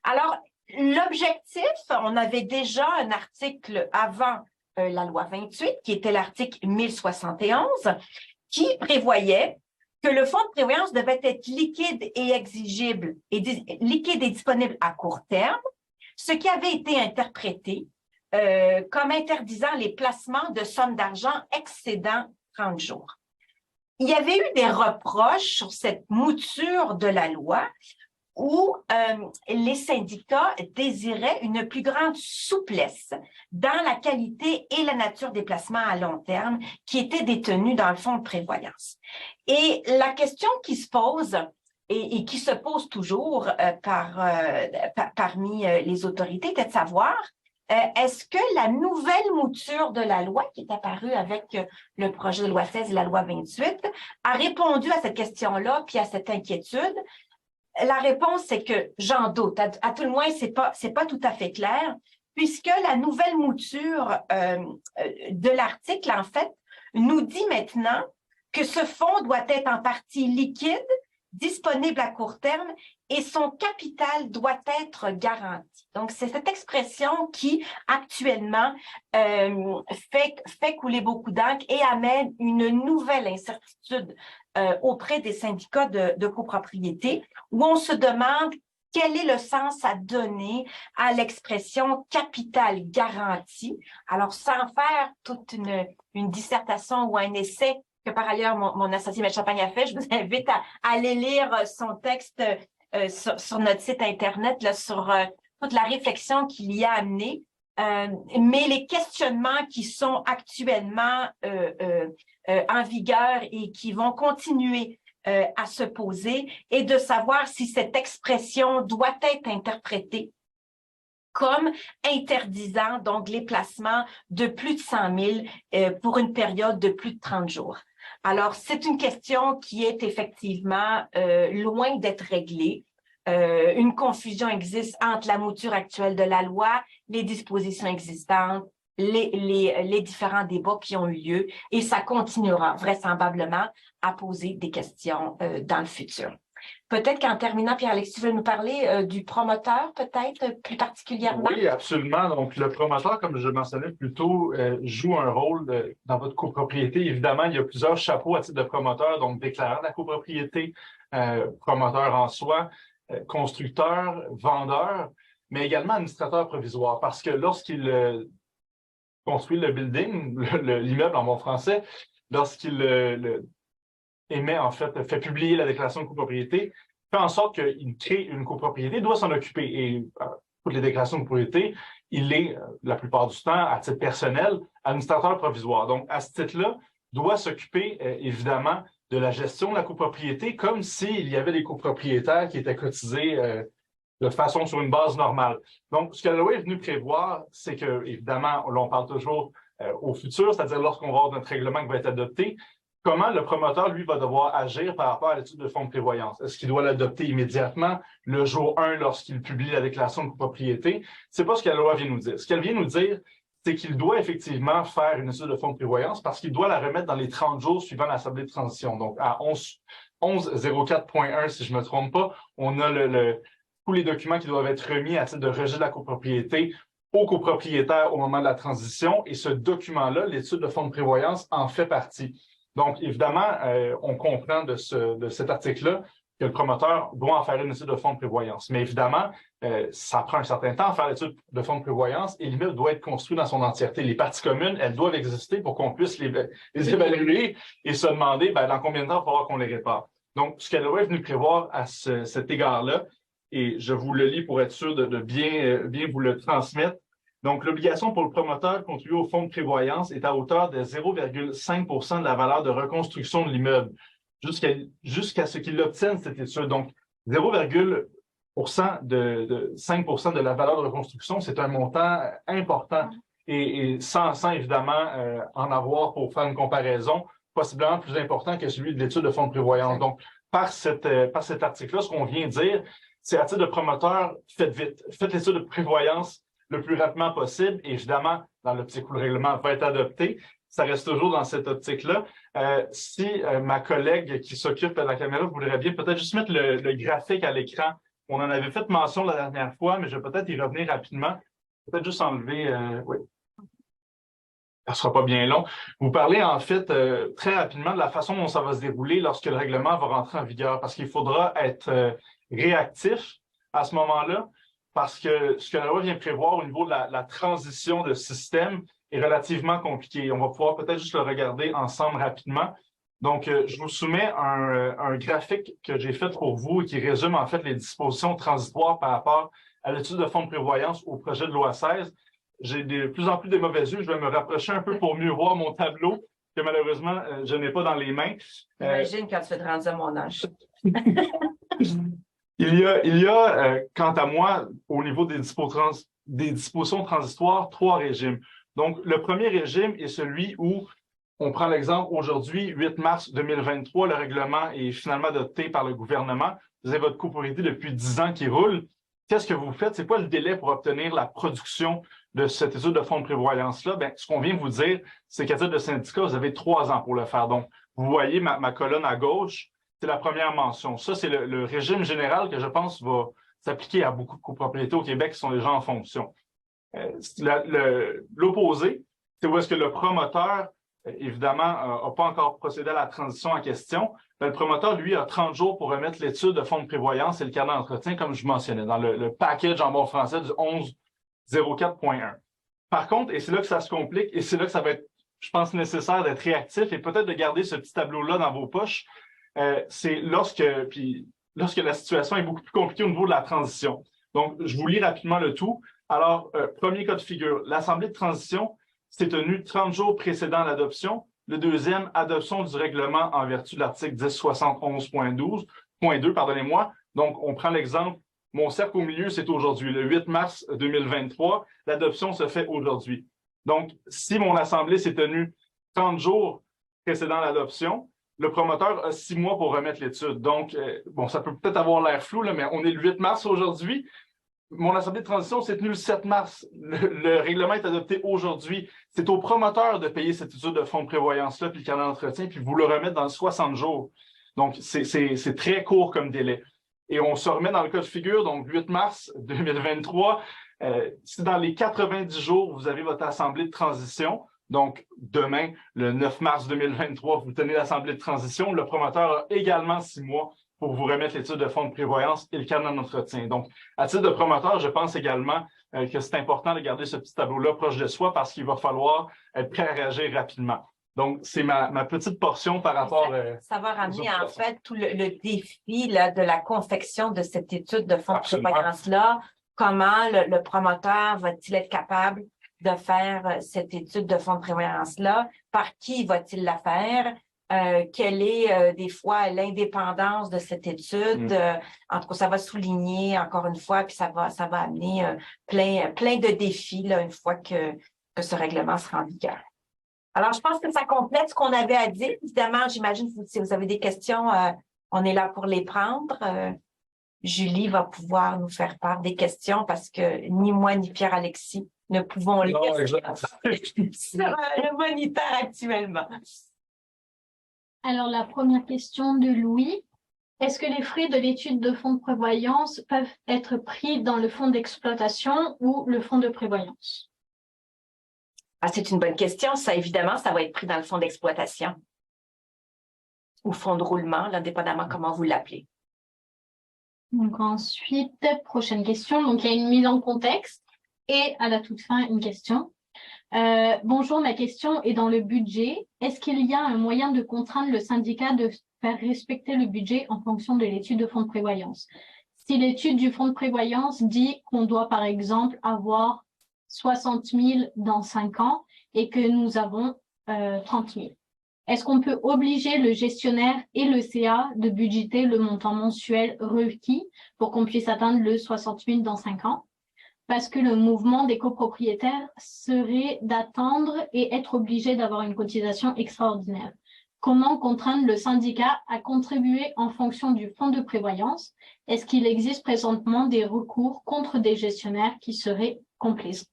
Alors, l'objectif, on avait déjà un article avant la loi 28, qui était l'article 1071, qui prévoyait que le fonds de prévoyance devait être liquide et exigible, liquide et disponible à court terme, ce qui avait été interprété comme interdisant les placements de sommes d'argent excédant 30 jours. Il y avait eu des reproches sur cette mouture de la loi où les syndicats désiraient une plus grande souplesse dans la qualité et la nature des placements à long terme qui étaient détenus dans le fonds de prévoyance. Et la question qui se pose et qui se pose toujours parmi les autorités, c'est de savoir est-ce que la nouvelle mouture de la loi qui est apparue avec le projet de loi 16 et la loi 28 a répondu à cette question-là puis à cette inquiétude? La réponse, c'est que j'en doute. À tout le moins, c'est pas tout à fait clair, puisque la nouvelle mouture de l'article, en fait, nous dit maintenant que ce fonds doit être en partie liquide, disponible à court terme et son capital doit être garanti. Donc, c'est cette expression qui, actuellement, fait couler beaucoup d'encre et amène une nouvelle incertitude auprès des syndicats de copropriété où on se demande quel est le sens à donner à l'expression capital garanti. Alors, sans faire toute une dissertation ou un essai que par ailleurs mon associé M. Champagne a fait, je vous invite à aller lire son texte sur notre site Internet là, sur toute la réflexion qu'il y a amenée. Mais les questionnements qui sont actuellement en vigueur et qui vont continuer à se poser et de savoir si cette expression doit être interprétée comme interdisant donc les placements de plus de 100 000 pour une période de plus de 30 jours. Alors, c'est une question qui est effectivement loin d'être réglée. une confusion existe entre la mouture actuelle de la loi, les dispositions existantes, les différents débats qui ont eu lieu, et ça continuera vraisemblablement à poser des questions dans le futur. Peut-être qu'en terminant, Pierre-Alex, tu veux nous parler du promoteur, peut-être plus particulièrement? Oui, absolument. Donc, le promoteur, comme je le mentionnais plus tôt, joue un rôle dans votre copropriété. Évidemment, il y a plusieurs chapeaux à titre de promoteur, donc déclarant la copropriété, promoteur en soi, constructeur, vendeur, mais également administrateur provisoire, parce que lorsqu'il construit le building, l'immeuble en bon français, lorsqu'il émet, en fait publier la déclaration de copropriété, fait en sorte qu'il crée une copropriété, doit s'en occuper. Et toutes les déclarations de copropriété, il est, la plupart du temps, à titre personnel, administrateur provisoire. Donc, à ce titre-là, doit s'occuper, évidemment, de la gestion de la copropriété, comme s'il y avait des copropriétaires qui étaient cotisés de façon sur une base normale. Donc, ce que la loi est venue prévoir, c'est que, évidemment, là, on parle toujours au futur, c'est-à-dire lorsqu'on va avoir notre règlement qui va être adopté, comment le promoteur, lui, va devoir agir par rapport à l'étude de fonds de prévoyance. Est-ce qu'il doit l'adopter immédiatement, le jour 1, lorsqu'il publie la déclaration de copropriété? C'est pas ce que la loi vient nous dire. Ce qu'elle vient nous dire, c'est qu'il doit effectivement faire une étude de fonds de prévoyance parce qu'il doit la remettre dans les 30 jours suivant l'assemblée de transition. Donc, à 11.04.1, si je ne me trompe pas, on a tous les documents qui doivent être remis à titre de rejet de la copropriété aux copropriétaires au moment de la transition. Et ce document-là, l'étude de fonds de prévoyance, en fait partie. Donc, évidemment, on comprend de cet article-là que le promoteur doit en faire une étude de fonds de prévoyance. Mais évidemment, ça prend un certain temps à faire l'étude de fonds de prévoyance et l'immeuble doit être construit dans son entièreté. Les parties communes, elles doivent exister pour qu'on puisse les évaluer et se demander dans combien de temps il va falloir qu'on les répare. Donc, ce qu'elle est venue prévoir à cet égard-là, et je vous le lis pour être sûr de bien vous le transmettre. Donc, l'obligation pour le promoteur de contribuer au fonds de prévoyance est à hauteur de 0,5 % de la valeur de reconstruction de l'immeuble, jusqu'à ce qu'il obtienne cette étude. Donc, 0,5 % de la valeur de reconstruction, c'est un montant important et sans évidemment en avoir pour faire une comparaison, possiblement plus important que celui de l'étude de fonds de prévoyance. Donc, par cet article-là, ce qu'on vient dire, c'est à titre de promoteur, faites vite. Faites l'étude de prévoyance le plus rapidement possible. Et évidemment, dans l'optique où le règlement va être adopté, ça reste toujours dans cette optique-là. Si ma collègue qui s'occupe de la caméra voudrait bien peut-être juste mettre le graphique à l'écran. On en avait fait mention la dernière fois, mais je vais peut-être y revenir rapidement. Peut-être juste enlever... oui. Ça ne sera pas bien long. Vous parlez en fait très rapidement de la façon dont ça va se dérouler lorsque le règlement va rentrer en vigueur, parce qu'il faudra être réactif à ce moment-là, parce que ce que la loi vient prévoir au niveau de la transition de système est relativement compliqué. On va pouvoir peut-être juste le regarder ensemble rapidement. Donc, je vous soumets un graphique que j'ai fait pour vous et qui résume en fait les dispositions transitoires par rapport à l'étude de fonds de prévoyance au projet de loi 16. J'ai de plus en plus des mauvais yeux. Je vais me rapprocher un peu pour mieux voir mon tableau, que malheureusement, je n'ai pas dans les mains. Imagine quand tu vas te rendre à mon âge. Il y a quant à moi, au niveau des dispositions transitoires, 3 régimes. Donc, le premier régime est celui où on prend l'exemple aujourd'hui, 8 mars 2023, le règlement est finalement adopté par le gouvernement. Vous avez votre copropriété depuis 10 ans qui roule. Qu'est-ce que vous faites? C'est quoi le délai pour obtenir la production de cette étude de fonds de prévoyance-là? Bien, ce qu'on vient de vous dire, c'est qu'à titre de syndicat, vous avez 3 ans pour le faire. Donc, vous voyez ma colonne à gauche, c'est la première mention. Ça, c'est le régime général que je pense va s'appliquer à beaucoup de copropriétés au Québec qui sont déjà en fonction. L'opposé, c'est où est-ce que le promoteur, évidemment, n'a pas encore procédé à la transition en question. Le promoteur, lui, a 30 jours pour remettre l'étude de fonds de prévoyance et le carnet d'entretien, comme je mentionnais, dans le package en bon français du 11.04.1. Par contre, et c'est là que ça se complique, et c'est là que ça va être, je pense, nécessaire d'être réactif et peut-être de garder ce petit tableau-là dans vos poches, c'est lorsque la situation est beaucoup plus compliquée au niveau de la transition. Donc, je vous lis rapidement le tout. Alors, premier cas de figure, l'Assemblée de transition s'est tenue 30 jours précédant l'adoption. Le deuxième, adoption du règlement en vertu de l'article 1071.2, pardonnez-moi. Donc, on prend l'exemple, mon cercle au milieu, c'est aujourd'hui, le 8 mars 2023. L'adoption se fait aujourd'hui. Donc, si mon Assemblée s'est tenue 30 jours précédant l'adoption, le promoteur a 6 mois pour remettre l'étude. Donc, bon, ça peut peut-être avoir l'air flou, là, mais on est le 8 mars aujourd'hui. Mon assemblée de transition s'est tenue le 7 mars. Le règlement est adopté aujourd'hui. C'est au promoteur de payer cette étude de fonds de prévoyance-là, puis le carnet d'entretien, puis vous le remettre dans 60 jours. Donc, c'est très court comme délai. Et on se remet dans le cas de figure, donc 8 mars 2023. Si dans les 90 jours, vous avez votre assemblée de transition, donc demain, le 9 mars 2023, vous tenez l'assemblée de transition, le promoteur a également 6 mois pour vous remettre l'étude de fonds de prévoyance et le carnet d'entretien. Donc, à titre de promoteur, je pense également que c'est important de garder ce petit tableau-là proche de soi parce qu'il va falloir être prêt à réagir rapidement. Donc, c'est ma petite portion par rapport ça va ramener en fait tout le défi là, de la confection de cette étude de fonds de prévoyance-là. Comment le promoteur va-t-il être capable de faire cette étude de fonds de prévoyance-là? Par qui va-t-il la faire? Quelle est des fois l'indépendance de cette étude? En tout cas, ça va souligner encore une fois, puis ça va amener plein de défis là, une fois que ce règlement sera en vigueur. Alors, je pense que ça complète ce qu'on avait à dire. Évidemment, j'imagine que si vous avez des questions, on est là pour les prendre. Julie va pouvoir nous faire part des questions parce que ni moi ni Pierre-Alexis ne pouvons lire sur le moniteur actuellement. Alors, la première question de Louis. Est-ce que les frais de l'étude de fonds de prévoyance peuvent être pris dans le fonds d'exploitation ou le fonds de prévoyance? Ah, c'est une bonne question. Ça, évidemment, ça va être pris dans le fonds d'exploitation ou fonds de roulement, là, dépendamment comment vous l'appelez. Donc ensuite, prochaine question. Donc, il y a une mise en contexte et à la toute fin, une question. Bonjour, ma question est dans le budget. Est-ce qu'il y a un moyen de contraindre le syndicat de faire respecter le budget en fonction de l'étude de fonds de prévoyance? Si l'étude du fonds de prévoyance dit qu'on doit, par exemple, avoir 60 000 dans 5 ans et que nous avons 30 000. Est-ce qu'on peut obliger le gestionnaire et le CA de budgéter le montant mensuel requis pour qu'on puisse atteindre le 60 000 dans 5 ans? Parce que le mouvement des copropriétaires serait d'attendre et être obligé d'avoir une cotisation extraordinaire. Comment contraindre le syndicat à contribuer en fonction du fonds de prévoyance? Est-ce qu'il existe présentement des recours contre des gestionnaires qui seraient complaisants?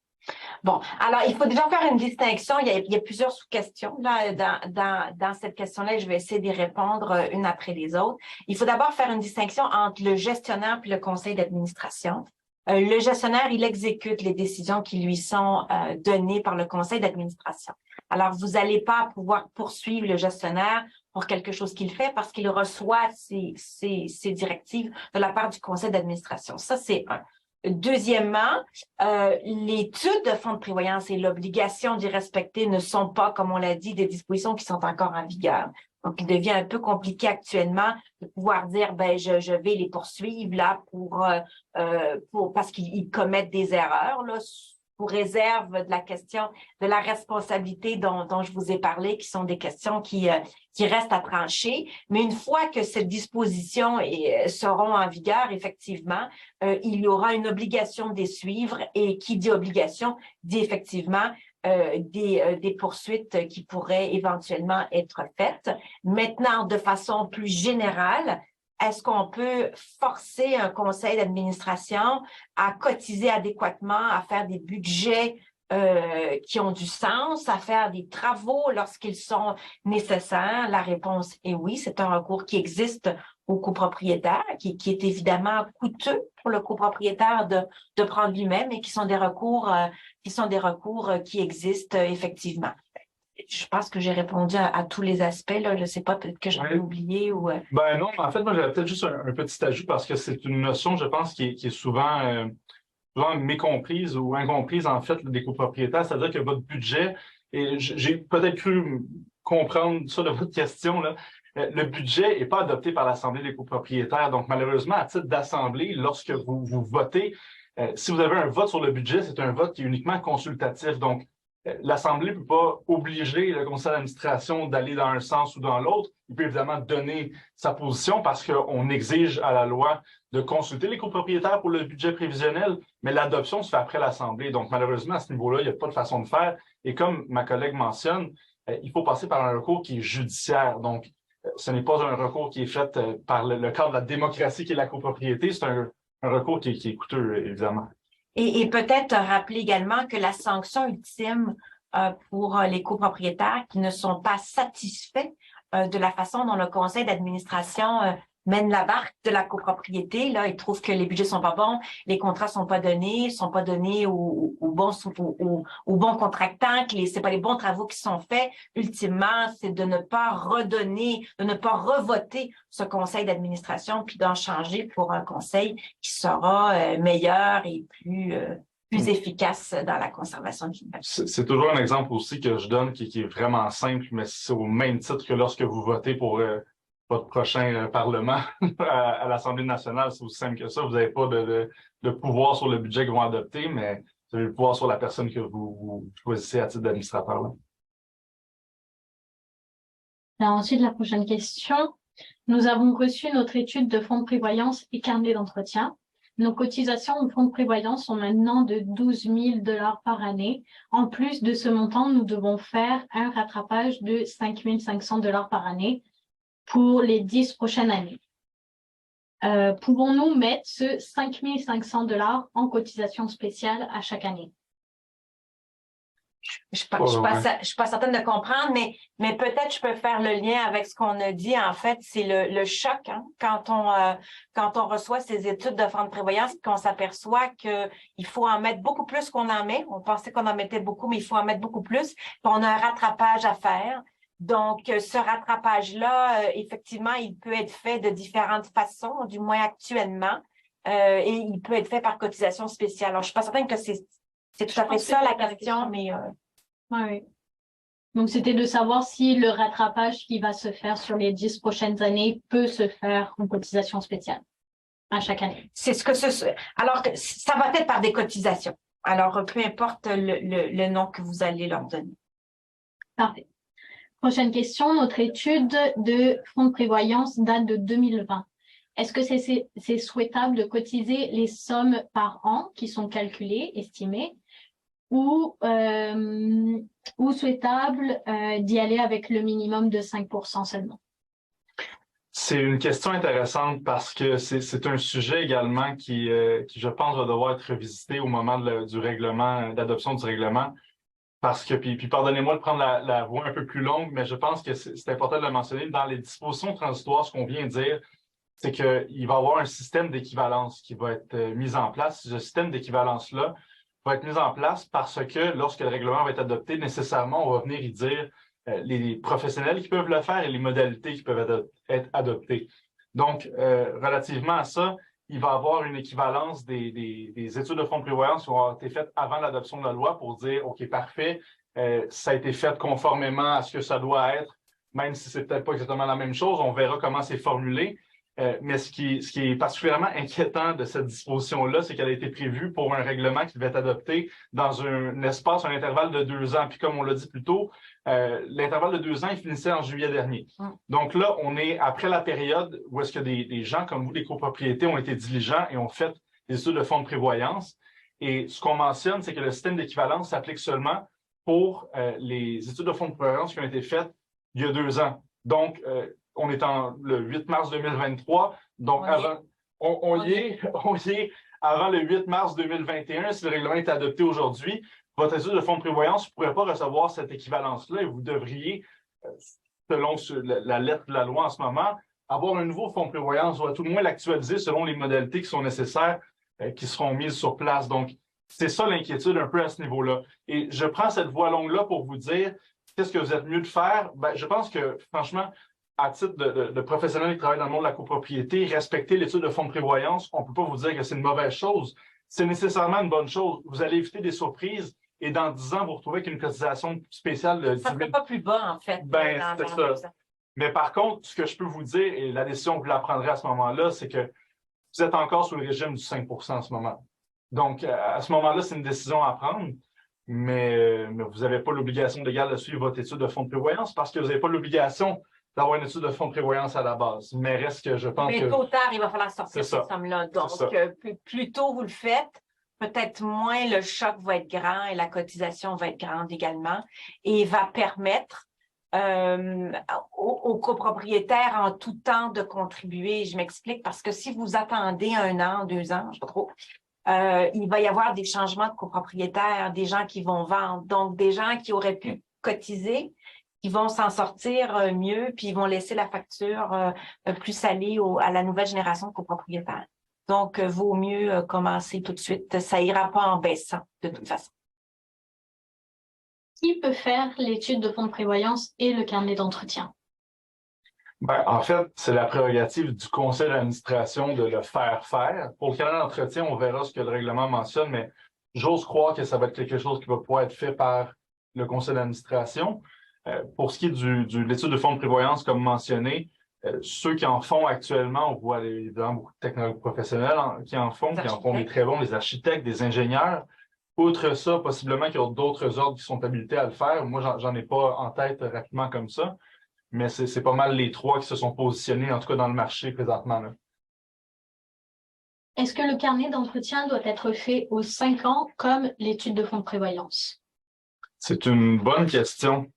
Bon, alors, il faut déjà faire une distinction. Il y a plusieurs sous-questions là, dans cette question-là. Je vais essayer d'y répondre une après les autres. Il faut d'abord faire une distinction entre le gestionnaire puis le conseil d'administration. Le gestionnaire, il exécute les décisions qui lui sont données par le conseil d'administration. Alors, vous n'allez pas pouvoir poursuivre le gestionnaire pour quelque chose qu'il fait parce qu'il reçoit ses directives de la part du conseil d'administration. Ça, c'est un. Deuxièmement, l'étude de fonds de prévoyance et l'obligation d'y respecter ne sont pas, comme on l'a dit, des dispositions qui sont encore en vigueur. Donc, il devient un peu compliqué actuellement de pouvoir dire, ben, je vais les poursuivre là parce qu'ils commettent des erreurs là, sous réserve de la question de la responsabilité dont je vous ai parlé, qui sont des questions qui restent à trancher. Mais une fois que ces dispositions seront en vigueur, effectivement, il y aura une obligation de les suivre et qui dit obligation dit effectivement des poursuites qui pourraient éventuellement être faites. Maintenant, de façon plus générale, est-ce qu'on peut forcer un conseil d'administration à cotiser adéquatement, à faire des budgets qui ont du sens, à faire des travaux lorsqu'ils sont nécessaires? La réponse est oui. C'est un recours qui existe au copropriétaire, qui est évidemment coûteux pour le copropriétaire de prendre lui-même et qui sont des recours qui existent effectivement. Je pense que j'ai répondu à tous les aspects. Là. Je ne sais pas, peut-être que j'en ai oublié ou... Ben non, en fait, moi, j'avais peut-être juste un petit ajout parce que c'est une notion, je pense, qui est souvent mécomprise ou incomprise, en fait, des copropriétaires. C'est-à-dire que votre budget, et j'ai peut-être cru comprendre ça de votre question, là, le budget n'est pas adopté par l'Assemblée des copropriétaires. Donc, malheureusement, à titre d'Assemblée, lorsque vous votez, si vous avez un vote sur le budget, c'est un vote qui est uniquement consultatif. Donc, l'Assemblée ne peut pas obliger le conseil d'administration d'aller dans un sens ou dans l'autre. Il peut évidemment donner sa position parce qu'on exige à la loi de consulter les copropriétaires pour le budget prévisionnel, mais l'adoption se fait après l'Assemblée. Donc, malheureusement, à ce niveau-là, il n'y a pas de façon de faire. Et comme ma collègue mentionne, il faut passer par un recours qui est judiciaire. Donc, ce n'est pas un recours qui est fait par le cadre de la démocratie qui est la copropriété, c'est un recours qui est coûteux, évidemment. Et peut-être rappeler également que la sanction ultime pour les copropriétaires qui ne sont pas satisfaits de la façon dont le conseil d'administration mène la barque de la copropriété. Là, ils trouvent que les budgets sont pas bons, les contrats sont pas donnés aux bons contractants, que c'est pas les bons travaux qui sont faits. Ultimement, c'est de ne pas redonner, de ne pas revoter ce conseil d'administration, puis d'en changer pour un conseil qui sera meilleur et plus efficace dans la conservation de l'immeuble. C'est toujours un exemple aussi que je donne qui est vraiment simple, mais c'est au même titre que lorsque vous votez pour votre prochain Parlement à l'Assemblée nationale. C'est aussi simple que ça. Vous n'avez pas de pouvoir sur le budget qu'ils vont adopter, mais vous avez le pouvoir sur la personne que vous choisissez à titre d'administrateur. Ensuite, la prochaine question. Nous avons reçu notre étude de fonds de prévoyance et carnet d'entretien. Nos cotisations au fonds de prévoyance sont maintenant de 12 000 $ par année. En plus de ce montant, nous devons faire un rattrapage de 5 500 $ par année pour les 10 prochaines années. Pouvons-nous mettre ce 5 500 $ en cotisation spéciale à chaque année? Je suis pas certaine de comprendre, mais peut-être je peux faire le lien avec ce qu'on a dit. En fait, c'est le choc quand on reçoit ces études de fonds de prévoyance et qu'on s'aperçoit qu'il faut en mettre beaucoup plus qu'on en met. On pensait qu'on en mettait beaucoup, mais il faut en mettre beaucoup plus. Puis on a un rattrapage à faire. Donc, ce rattrapage-là, effectivement, il peut être fait de différentes façons, du moins actuellement, et il peut être fait par cotisation spéciale. Alors, je suis pas certaine que c'est tout à fait ça la question, mais... Oui. Donc, c'était de savoir si le rattrapage qui va se faire sur les 10 prochaines années peut se faire en cotisation spéciale à chaque année. C'est ce que alors, ça va être par des cotisations. Alors, peu importe le nom que vous allez leur donner. Parfait. Prochaine question. Notre étude de fonds de prévoyance date de 2020. Est-ce que c'est souhaitable de cotiser les sommes par an qui sont calculées, estimées, ou souhaitable d'y aller avec le minimum de 5% seulement? C'est une question intéressante parce que c'est un sujet également qui, je pense, va devoir être revisité au moment du règlement, d'adoption du règlement. Parce que, puis pardonnez-moi de prendre la voie un peu plus longue, mais je pense que c'est important de le mentionner. Dans les dispositions transitoires, ce qu'on vient de dire, c'est qu'il va y avoir un système d'équivalence qui va être mis en place. Ce système d'équivalence-là va être mis en place parce que lorsque le règlement va être adopté, nécessairement, on va venir y dire les professionnels qui peuvent le faire et les modalités qui peuvent être adoptées. Donc, relativement à ça, il va y avoir une équivalence des études de fonds de prévoyance qui ont été faites avant l'adoption de la loi pour dire, OK, parfait, ça a été fait conformément à ce que ça doit être, même si c'est peut-être pas exactement la même chose, on verra comment c'est formulé. Mais ce qui est particulièrement inquiétant de cette disposition-là, c'est qu'elle a été prévue pour un règlement qui devait être adopté dans un intervalle de 2 ans. Puis comme on l'a dit plus tôt, l'intervalle de 2 ans, il finissait en juillet dernier. Donc là, on est après la période où est-ce que des gens comme vous, des copropriétés, ont été diligents et ont fait des études de fonds de prévoyance. Et ce qu'on mentionne, c'est que le système d'équivalence s'applique seulement pour les études de fonds de prévoyance qui ont été faites il y a 2 ans. Donc, on est le 8 mars 2023, donc on y est avant le 8 mars 2021. Si le règlement est adopté aujourd'hui, votre étude de fonds de prévoyance ne pourrait pas recevoir cette équivalence-là et vous devriez, selon la lettre de la loi en ce moment, avoir un nouveau fonds de prévoyance ou à tout le moins l'actualiser selon les modalités qui sont nécessaires, qui seront mises sur place. Donc, c'est ça l'inquiétude un peu à ce niveau-là. Et je prends cette voie longue-là pour vous dire qu'est-ce que vous êtes mieux de faire. Ben, je pense que, franchement, à titre de professionnels qui travaillent dans le monde de la copropriété, respecter l'étude de fonds de prévoyance, on ne peut pas vous dire que c'est une mauvaise chose. C'est nécessairement une bonne chose. Vous allez éviter des surprises et dans 10 ans, vous vous retrouvez avec une cotisation spéciale de 10 000. Ça ne serait pas plus bas, en fait. Ben, c'est ça. Mais par contre, ce que je peux vous dire, et la décision, vous la prendrez à ce moment-là, c'est que vous êtes encore sous le régime du 5% en ce moment. Donc, à ce moment-là, c'est une décision à prendre. Mais vous n'avez pas l'obligation légale de suivre votre étude de fonds de prévoyance parce que vous n'avez pas l'obligation d'avoir une étude de fonds de prévoyance à la base. Mais reste que je pense que... Mais tôt ou tard, il va falloir sortir cette somme-là. Donc, plus tôt vous le faites, peut-être moins le choc va être grand et la cotisation va être grande également et va permettre euh, aux copropriétaires en tout temps de contribuer. Je m'explique parce que si vous attendez 1 an, 2 ans, je sais pas trop, il va y avoir des changements de copropriétaires, des gens qui vont vendre, donc des gens qui auraient pu cotiser, qui vont s'en sortir mieux, puis ils vont laisser la facture plus salée à la nouvelle génération de copropriétaires. Donc, vaut mieux commencer tout de suite. Ça ira pas en baissant, de toute façon. Qui peut faire l'étude de fonds de prévoyance et le carnet d'entretien? Ben, en fait, c'est la prérogative du conseil d'administration de le faire faire. Pour le carnet d'entretien, on verra ce que le règlement mentionne, mais j'ose croire que ça va être quelque chose qui va pouvoir être fait par le conseil d'administration. Pour ce qui est de l'étude de fonds de prévoyance, comme mentionné, ceux qui en font actuellement, on voit évidemment beaucoup de technologues professionnels qui en font des très bons, des architectes, des ingénieurs. Outre ça, possiblement qu'il y a d'autres ordres qui sont habilités à le faire. Moi, j'en ai pas en tête rapidement comme ça, mais c'est pas mal les 3 qui se sont positionnés, en tout cas dans le marché présentement, là. Est-ce que le carnet d'entretien doit être fait aux 5 ans comme l'étude de fonds de prévoyance? C'est une bonne question.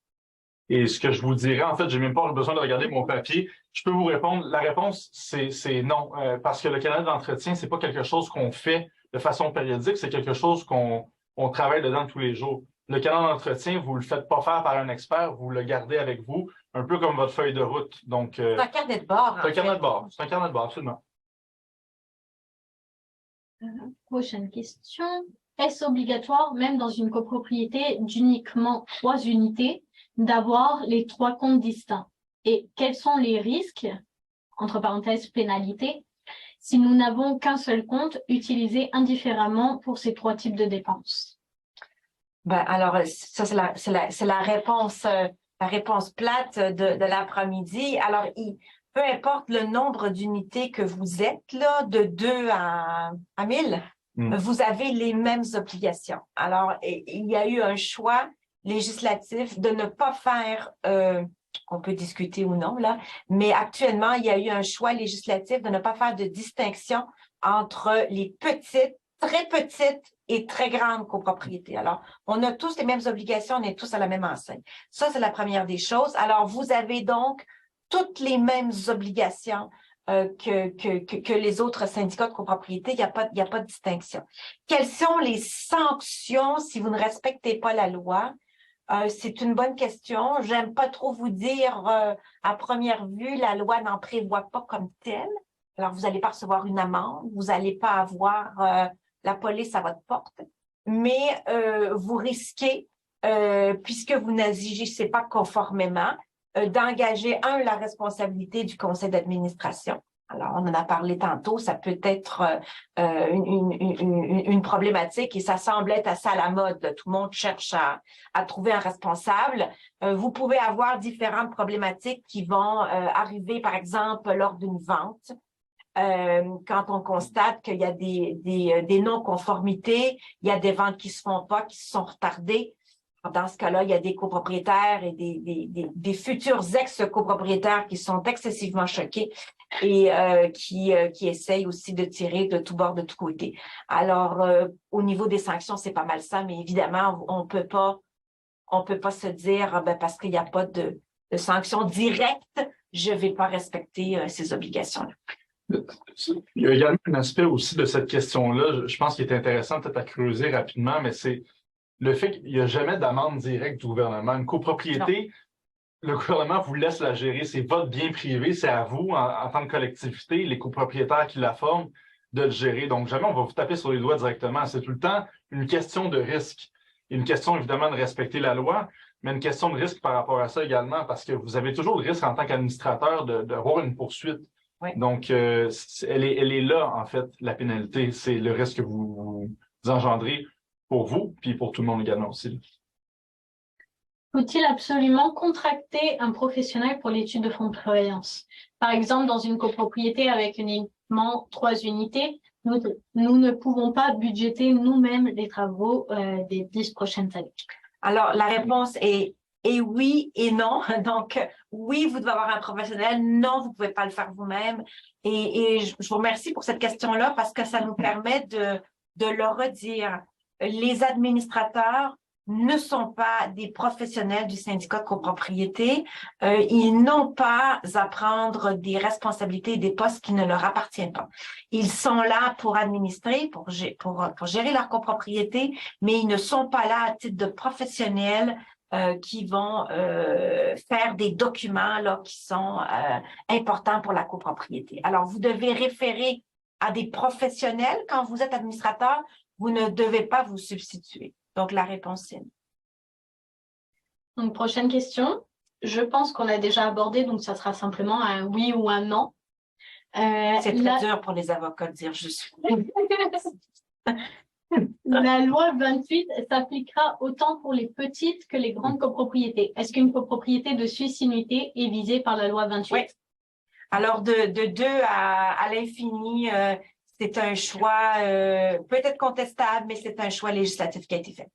Et ce que je vous dirais, en fait, j'ai même pas besoin de regarder mon papier. Je peux vous répondre. La réponse, c'est non, parce que le carnet d'entretien, c'est pas quelque chose qu'on fait de façon périodique, c'est quelque chose qu'on travaille dedans tous les jours. Le carnet d'entretien, vous le faites pas faire par un expert, vous le gardez avec vous, un peu comme votre feuille de route. Donc, c'est un carnet de bord. C'est un carnet de bord. C'est un carnet de bord, absolument. Prochaine question. Est-ce obligatoire, même dans une copropriété d'uniquement 3 unités, d'avoir les 3 comptes distincts? Et quels sont les risques, entre parenthèses pénalités, si nous n'avons qu'un seul compte utilisé indifféremment pour ces 3 types de dépenses? Ben, alors, ça, c'est la réponse plate de l'après-midi. Alors, peu importe le nombre d'unités que vous êtes, là, de 2 à 1000, vous avez les mêmes obligations. Alors, il y a eu un choix législatif de ne pas faire, on peut discuter ou non, là, mais actuellement, il y a eu un choix législatif de ne pas faire de distinction entre les petites, très petites et très grandes copropriétés. Alors, on a tous les mêmes obligations, on est tous à la même enseigne. Ça, c'est la première des choses. Alors, vous avez donc toutes les mêmes obligations que les autres syndicats de copropriété. Il n'y a pas de distinction. Quelles sont les sanctions si vous ne respectez pas la loi? C'est une bonne question. J'aime pas trop vous dire à première vue, la loi n'en prévoit pas comme telle. Alors, vous n'allez pas recevoir une amende, vous n'allez pas avoir la police à votre porte, mais vous risquez, puisque vous n'agissez pas conformément, d'engager, la responsabilité du conseil d'administration. Alors, on en a parlé tantôt, ça peut être une problématique et ça semble être assez à la mode. Tout le monde cherche à trouver un responsable. Vous pouvez avoir différentes problématiques qui vont arriver, par exemple, lors d'une vente. Quand on constate qu'il y a des non-conformités, il y a des ventes qui se font pas, qui se sont retardées. Dans ce cas-là, il y a des copropriétaires et des futurs ex-copropriétaires qui sont excessivement choqués et qui essayent aussi de tirer de tous bords, de tous côtés. Alors, au niveau des sanctions, c'est pas mal ça, mais évidemment, on peut pas se dire, parce qu'il n'y a pas de sanctions directes, je vais pas respecter ces obligations-là. Il y a également un aspect aussi de cette question-là, je pense qu'il est intéressant peut-être à creuser rapidement, mais c'est le fait qu'il n'y a jamais d'amende directe du gouvernement. Une copropriété, le gouvernement vous laisse la gérer, c'est votre bien privé, c'est à vous, en tant que collectivité, les copropriétaires qui la forment, de le gérer. Donc, jamais on va vous taper sur les doigts directement. C'est tout le temps une question de risque. Une question, évidemment, de respecter la loi, mais une question de risque par rapport à ça également, parce que vous avez toujours le risque en tant qu'administrateur d'avoir une poursuite. Oui. Donc, elle est là, en fait, la pénalité. C'est le risque que vous engendrez pour vous, puis pour tout le monde également aussi. Faut-il absolument contracter un professionnel pour l'étude de fonds de prévoyance? Par exemple, dans une copropriété avec uniquement 3 unités, nous ne pouvons pas budgéter nous-mêmes les travaux des 10 prochaines années. Alors, la réponse est oui et non. Donc, oui, vous devez avoir un professionnel. Non, vous ne pouvez pas le faire vous-même. Et je vous remercie pour cette question-là parce que ça nous permet de le redire. Les administrateurs ne sont pas des professionnels du syndicat de copropriété. Ils n'ont pas à prendre des responsabilités et des postes qui ne leur appartiennent pas. Ils sont là pour administrer, pour gérer leur copropriété, mais ils ne sont pas là à titre de professionnels qui vont faire des documents là, qui sont importants pour la copropriété. Alors, vous devez référer à des professionnels quand vous êtes administrateur. Vous ne devez pas vous substituer. Donc, la réponse est non. Donc, prochaine question. Je pense qu'on a déjà abordé, donc ça sera simplement un oui ou un non. C'est très dur pour les avocats de dire je suis. La loi 28 s'appliquera autant pour les petites que les grandes copropriétés. Est-ce qu'une copropriété de Suisse-Unité est visée par la loi 28? Oui. Alors, de 2 à l'infini, c'est un choix peut-être contestable, mais c'est un choix législatif qui a été fait.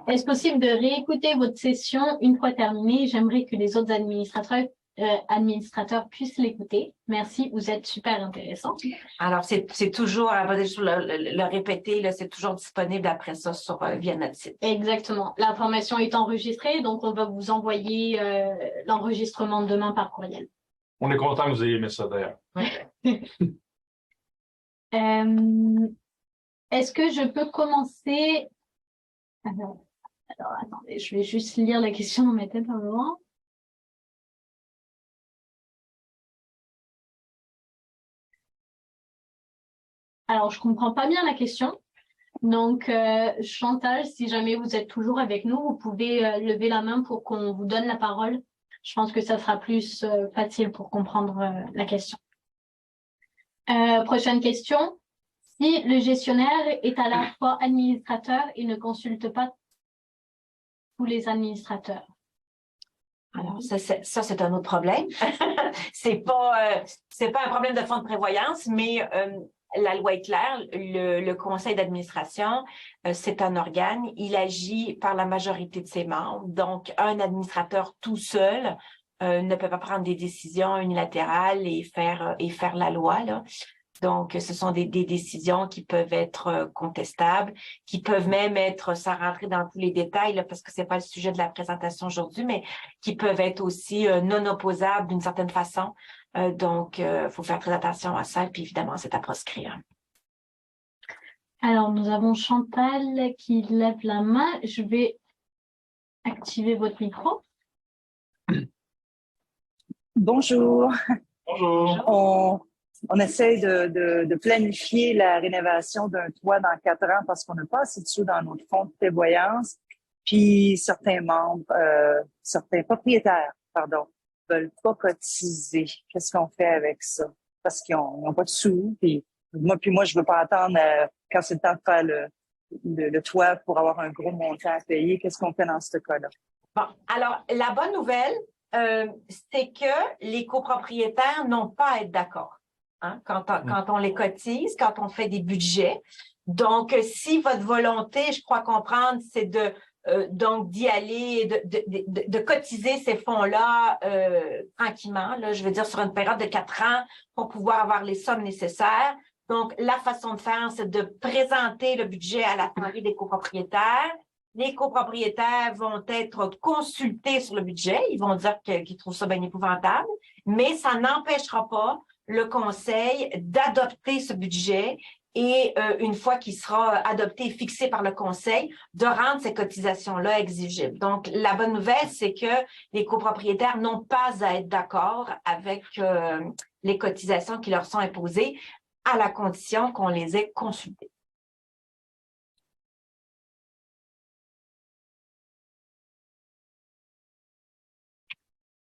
Est-ce possible de réécouter votre session une fois terminée? J'aimerais que les autres administrateurs puissent l'écouter. Merci, vous êtes super intéressant. Alors, c'est toujours, le répéter, là, c'est toujours disponible après ça sur via notre site. Exactement. L'information est enregistrée, donc on va vous envoyer l'enregistrement demain par courriel. On est content que vous ayez aimé ça, d'ailleurs. Est-ce que je peux commencer... Alors, attendez, je vais juste lire la question dans ma tête un moment. Alors, je comprends pas bien la question. Donc, Chantal, si jamais vous êtes toujours avec nous, vous pouvez lever la main pour qu'on vous donne la parole. Je pense que ça sera plus facile pour comprendre la question. Prochaine question. Si le gestionnaire est à la fois administrateur, il ne consulte pas tous les administrateurs. Alors, ça c'est un autre problème. c'est pas un problème de fonds de prévoyance, mais la loi est claire. Le conseil d'administration, c'est un organe. Il agit par la majorité de ses membres. Donc, un administrateur tout seul ne peut pas prendre des décisions unilatérales et faire la loi, là. Donc, ce sont des décisions qui peuvent être contestables, qui peuvent même être, sans rentrer dans tous les détails, là, parce que c'est pas le sujet de la présentation aujourd'hui, mais qui peuvent être aussi non opposables d'une certaine façon. Donc, faut faire très attention à ça. Puis, évidemment, c'est à proscrire. Alors, nous avons Chantal qui lève la main. Je vais activer votre micro. Bonjour. Bonjour. On essaie de planifier la rénovation d'un toit dans 4 ans parce qu'on n'a pas assez de sous dans notre fonds de prévoyance. Puis certains propriétaires, veulent pas cotiser. Qu'est-ce qu'on fait avec ça? Parce qu'ils n'ont pas de sous. Puis moi, je veux pas attendre quand c'est le temps de faire le toit pour avoir un gros montant à payer. Qu'est-ce qu'on fait dans ce cas-là? Bon, alors, la bonne nouvelle, c'est que les copropriétaires n'ont pas à être d'accord. Hein, quand on les cotise, quand on fait des budgets. Donc, si votre volonté, je crois comprendre, c'est donc d'y aller, de cotiser ces fonds-là tranquillement, là, je veux dire sur une période de 4 ans pour pouvoir avoir les sommes nécessaires. Donc, la façon de faire, c'est de présenter le budget à l'Assemblée des copropriétaires. Les copropriétaires vont être consultés sur le budget. Ils vont dire qu'ils trouvent ça bien épouvantable, mais ça n'empêchera pas le conseil d'adopter ce budget et une fois qu'il sera adopté et fixé par le conseil, de rendre ces cotisations-là exigibles. Donc, la bonne nouvelle, c'est que les copropriétaires n'ont pas à être d'accord avec les cotisations qui leur sont imposées à la condition qu'on les ait consultés.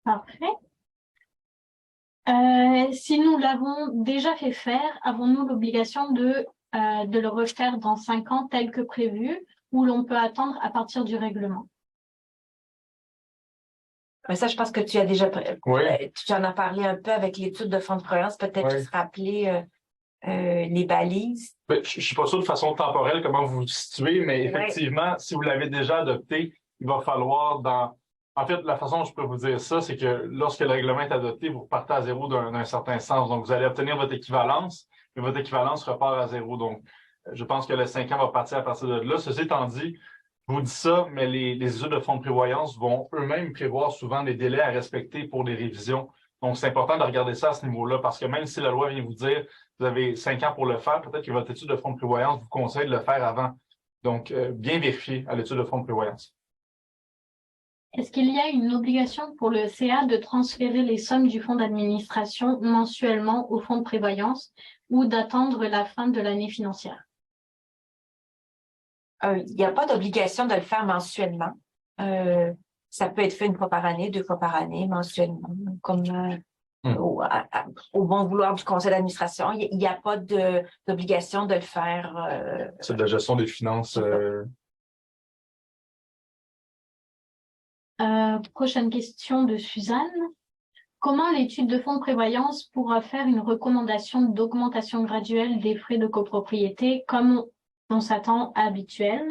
Parfait. Si nous l'avons déjà fait faire, avons-nous l'obligation de le refaire dans 5 ans tel que prévu ou l'on peut attendre à partir du règlement? Mais ça, je pense que tu as déjà Oui. tu en as parlé un peu avec l'étude de fonds de prévoyance, peut-être Oui. se rappeler les balises. Je ne suis pas sûr de façon temporelle comment vous vous situez, mais effectivement, si vous l'avez déjà adopté, il va falloir En fait, la façon dont je peux vous dire ça, c'est que lorsque le règlement est adopté, vous repartez à zéro d'un certain sens. Donc, vous allez obtenir votre équivalence, mais votre équivalence repart à zéro. Donc, Je pense que le 5 ans va partir à partir de là. Ceci étant dit, je vous dis ça, mais les études de fonds de prévoyance vont eux-mêmes prévoir souvent des délais à respecter pour les révisions. Donc, c'est important de regarder ça à ce niveau-là, parce que même si la loi vient vous dire vous avez 5 ans pour le faire, peut-être que votre étude de fonds de prévoyance vous conseille de le faire avant. Donc, bien vérifier à l'étude de fonds de prévoyance. Est-ce qu'il y a une obligation pour le CA de transférer les sommes du fonds d'administration mensuellement au fonds de prévoyance ou d'attendre la fin de l'année financière? Il n'y a pas d'obligation de le faire mensuellement. Ça peut être fait une fois par année, 2 fois par année, mensuellement, comme au bon vouloir du conseil d'administration. Il n'y a pas d'obligation de le faire. C'est de la gestion des finances. Prochaine question de Suzanne. Comment l'étude de fonds de prévoyance pourra faire une recommandation d'augmentation graduelle des frais de copropriété comme on s'attend habituel,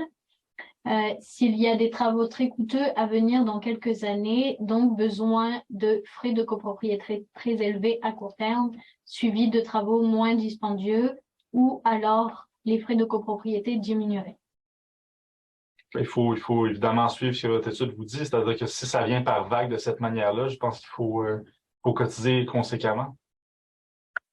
s'il y a des travaux très coûteux à venir dans quelques années, donc besoin de frais de copropriété très élevés à court terme, suivis de travaux moins dispendieux, ou alors les frais de copropriété diminueraient? Il faut évidemment suivre ce que votre étude vous dit, c'est-à-dire que si ça vient par vague de cette manière-là, je pense qu'il faut cotiser conséquemment.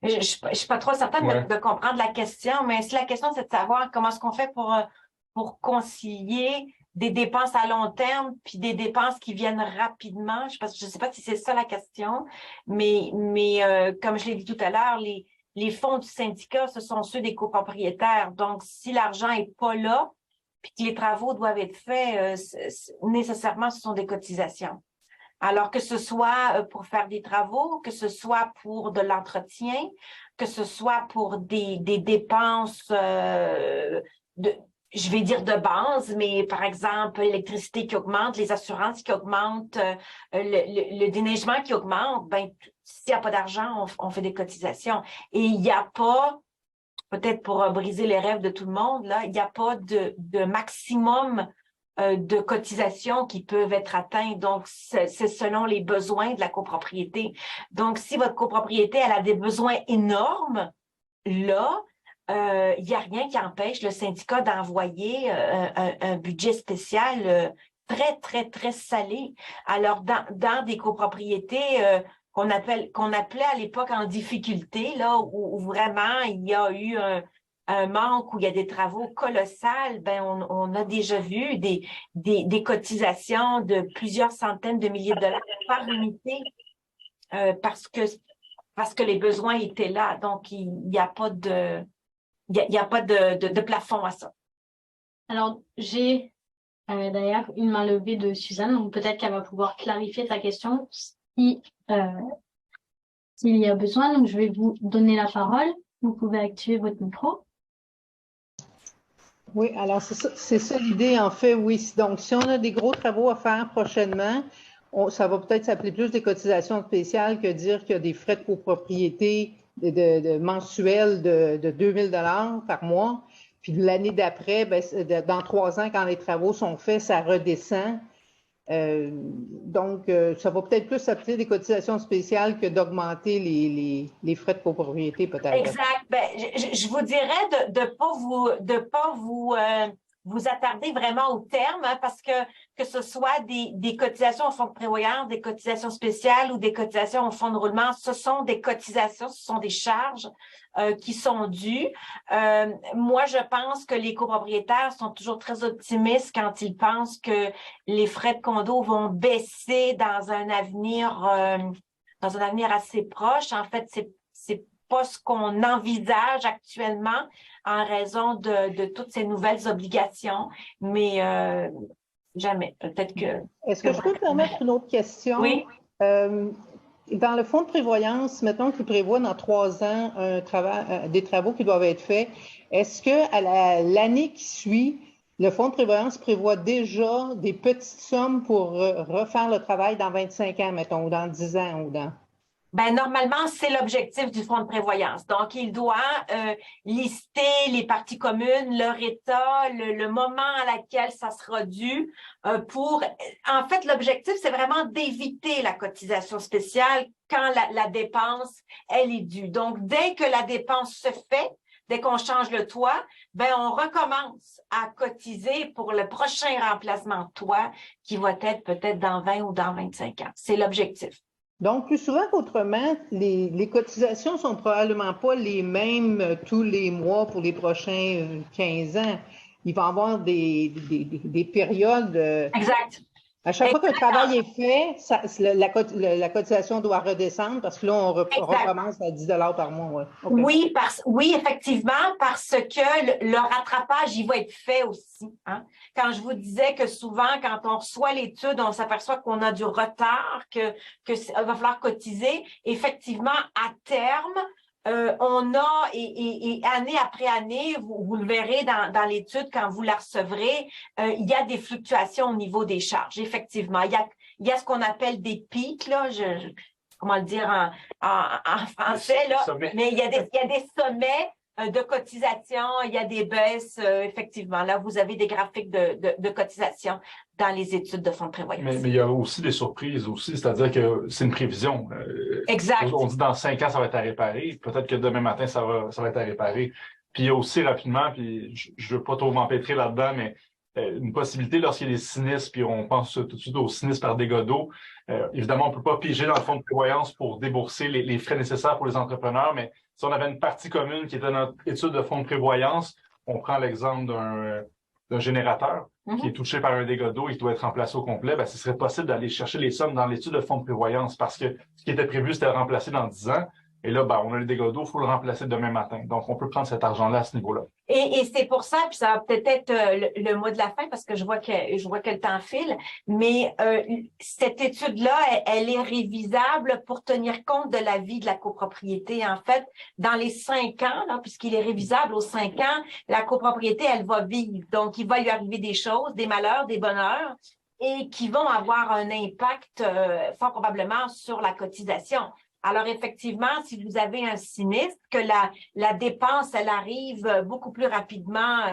Je suis pas trop certaine de comprendre la question, mais si la question c'est de savoir comment est-ce qu'on fait pour concilier des dépenses à long terme puis des dépenses qui viennent rapidement. Je sais pas si c'est ça la question, mais comme je l'ai dit tout à l'heure, les fonds du syndicat, ce sont ceux des copropriétaires. Donc, si l'argent est pas là, puis que les travaux doivent être faits, nécessairement, ce sont des cotisations. Alors que ce soit pour faire des travaux, que ce soit pour de l'entretien, que ce soit pour des dépenses je vais dire de base, mais par exemple, l'électricité qui augmente, les assurances qui augmentent, le déneigement qui augmente, ben, s'il n'y a pas d'argent, on fait des cotisations. Et il n'y a pas, peut-être pour briser les rêves de tout le monde, là, il n'y a pas de maximum de cotisations qui peuvent être atteints. Donc, c'est selon les besoins de la copropriété. Donc, si votre copropriété, elle a des besoins énormes, là, il n'y a rien qui empêche le syndicat d'envoyer un budget spécial très, très, très salé. Alors, dans des copropriétés qu'on appelait à l'époque en difficulté, là, où vraiment il y a eu un manque, où il y a des travaux colossaux, ben on a déjà vu des cotisations de plusieurs centaines de milliers de dollars par unité parce que les besoins étaient là. Donc, il n'y a pas de plafond à ça. Alors, j'ai d'ailleurs une main levée de Suzanne, donc peut-être qu'elle va pouvoir clarifier sa question s'il y a besoin. Donc, je vais vous donner la parole. Vous pouvez activer votre micro. Oui, alors c'est ça l'idée, en fait, oui. Donc, si on a des gros travaux à faire prochainement, ça va peut-être s'appeler plus des cotisations spéciales que dire qu'il y a des frais de copropriété mensuels de 2000 $ par mois. Puis l'année d'après, ben, dans 3 ans, quand les travaux sont faits, ça redescend. Donc, ça va peut-être plus s'appeler des cotisations spéciales que d'augmenter les frais de copropriété, peut-être. Exact. Ben, je vous dirais de pas vous attarder vraiment au terme, hein, parce que ce soit des cotisations au fonds de prévoyance, des cotisations spéciales ou des cotisations au fonds de roulement, ce sont des cotisations, ce sont des charges qui sont dues. Moi, je pense que les copropriétaires sont toujours très optimistes quand ils pensent que les frais de condo vont baisser dans un avenir assez proche. En fait, c'est pas ce qu'on envisage actuellement en raison de toutes ces nouvelles obligations, mais jamais. Peut-être que... Est-ce que je peux me permettre une autre question? Oui. Dans le fonds de prévoyance, mettons qu'il prévoit dans 3 ans des travaux qui doivent être faits, est-ce que à l'année qui suit, le fonds de prévoyance prévoit déjà des petites sommes pour refaire le travail dans 25 ans, mettons, ou dans 10 ans, ou dans... Ben, normalement, c'est l'objectif du fonds de prévoyance. Donc, il doit lister les parties communes, leur état, le moment à laquelle ça sera dû pour... En fait, l'objectif, c'est vraiment d'éviter la cotisation spéciale quand la dépense, elle est due. Donc, dès que la dépense se fait, dès qu'on change le toit, ben on recommence à cotiser pour le prochain remplacement de toit qui va être peut-être dans 20 ou dans 25 ans. C'est l'objectif. Donc, plus souvent qu'autrement, les cotisations sont probablement pas les mêmes tous les mois pour les prochains 15 ans. Il va y avoir des périodes. Exact. À chaque fois qu'un travail est fait, la cotisation doit redescendre parce que là, on recommence à 10 $ par mois. Ouais. Okay. Oui, effectivement, parce que le rattrapage, il va être fait aussi. Hein? Quand je vous disais que souvent, quand on reçoit l'étude, on s'aperçoit qu'on a du retard, que va falloir cotiser. Effectivement, à terme, on a, et année après année, vous le verrez dans l'étude quand vous la recevrez, il y a des fluctuations au niveau des charges, effectivement. Il y a ce qu'on appelle des pics, là, comment le dire en français, là, mais il y a des sommets de cotisation, il y a des baisses, effectivement. Là, vous avez des graphiques de cotisation dans les études de fonds de prévoyance. Mais il y a aussi des surprises aussi, c'est-à-dire que c'est une prévision. Exact. On dit dans 5 ans, ça va être à réparer. Peut-être que demain matin, ça va être à réparer. Puis il y a aussi rapidement, puis je veux pas trop m'empêtrer là-dedans, mais une possibilité lorsqu'il y a des sinistres, puis on pense tout de suite aux sinistres par dégâts d'eau. Évidemment, on peut pas piger dans le fonds de prévoyance pour débourser les frais nécessaires pour les entrepreneurs, mais si on avait une partie commune qui était notre étude de fonds de prévoyance, on prend l'exemple d'un générateur qui est touché par un dégât d'eau et qui doit être remplacé au complet, ben, ce serait possible d'aller chercher les sommes dans l'étude de fonds de prévoyance parce que ce qui était prévu, c'était de remplacer dans 10 ans. Et là, ben, on a le dégât d'eau, il faut le remplacer demain matin. Donc, on peut prendre cet argent-là à ce niveau-là. Et c'est pour ça, puis ça va peut-être être le mot de la fin parce que je vois que le temps file, mais cette étude-là, elle est révisable pour tenir compte de la vie de la copropriété. En fait, dans les 5 ans, là, puisqu'il est révisable aux 5 ans, la copropriété, elle va vivre. Donc, il va lui arriver des choses, des malheurs, des bonheurs, et qui vont avoir un impact fort probablement sur la cotisation. Alors, effectivement, si vous avez un sinistre, que la dépense, elle arrive beaucoup plus rapidement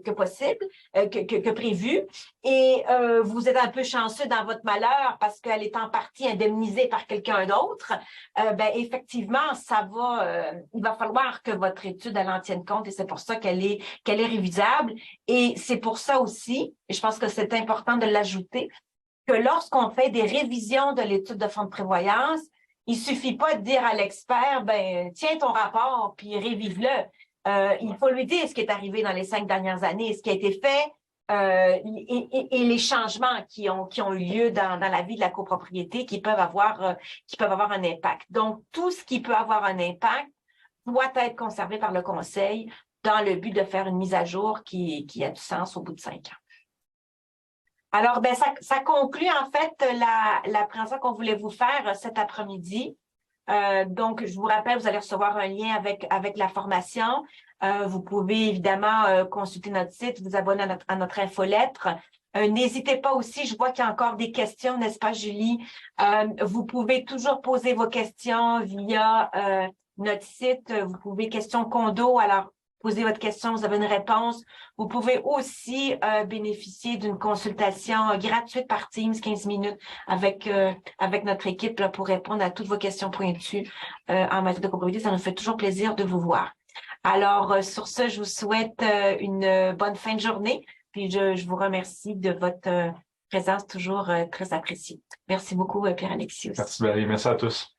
que possible, que prévu, et vous êtes un peu chanceux dans votre malheur parce qu'elle est en partie indemnisée par quelqu'un d'autre, ben effectivement, il va falloir que votre étude, elle en tienne compte, et c'est pour ça qu'elle est révisable. Et c'est pour ça aussi, et je pense que c'est important de l'ajouter, que lorsqu'on fait des révisions de l'étude de fonds de prévoyance, il suffit pas de dire à l'expert, ben tiens ton rapport puis révive-le. Il faut lui dire ce qui est arrivé dans les 5 dernières années, ce qui a été fait et les changements qui ont eu lieu dans la vie de la copropriété qui peuvent avoir un impact. Donc tout ce qui peut avoir un impact doit être conservé par le conseil dans le but de faire une mise à jour qui a du sens au bout de 5 ans. Alors, ben, ça conclut en fait la présentation qu'on voulait vous faire cet après-midi. Donc, je vous rappelle, vous allez recevoir un lien avec la formation. Vous pouvez évidemment consulter notre site, vous abonner à notre infolettre. N'hésitez pas aussi, je vois qu'il y a encore des questions, n'est-ce pas, Julie? Vous pouvez toujours poser vos questions via notre site. Vous pouvez question condo, alors posez votre question, vous avez une réponse. Vous pouvez aussi bénéficier d'une consultation gratuite par Teams, 15 minutes, avec notre équipe là, pour répondre à toutes vos questions pointues en matière de copropriété. Ça nous fait toujours plaisir de vous voir. Alors, sur ce, je vous souhaite une bonne fin de journée. Puis, je vous remercie de votre présence toujours très appréciée. Merci beaucoup, Pierre-Alexis aussi. Merci, Valérie. Merci à tous.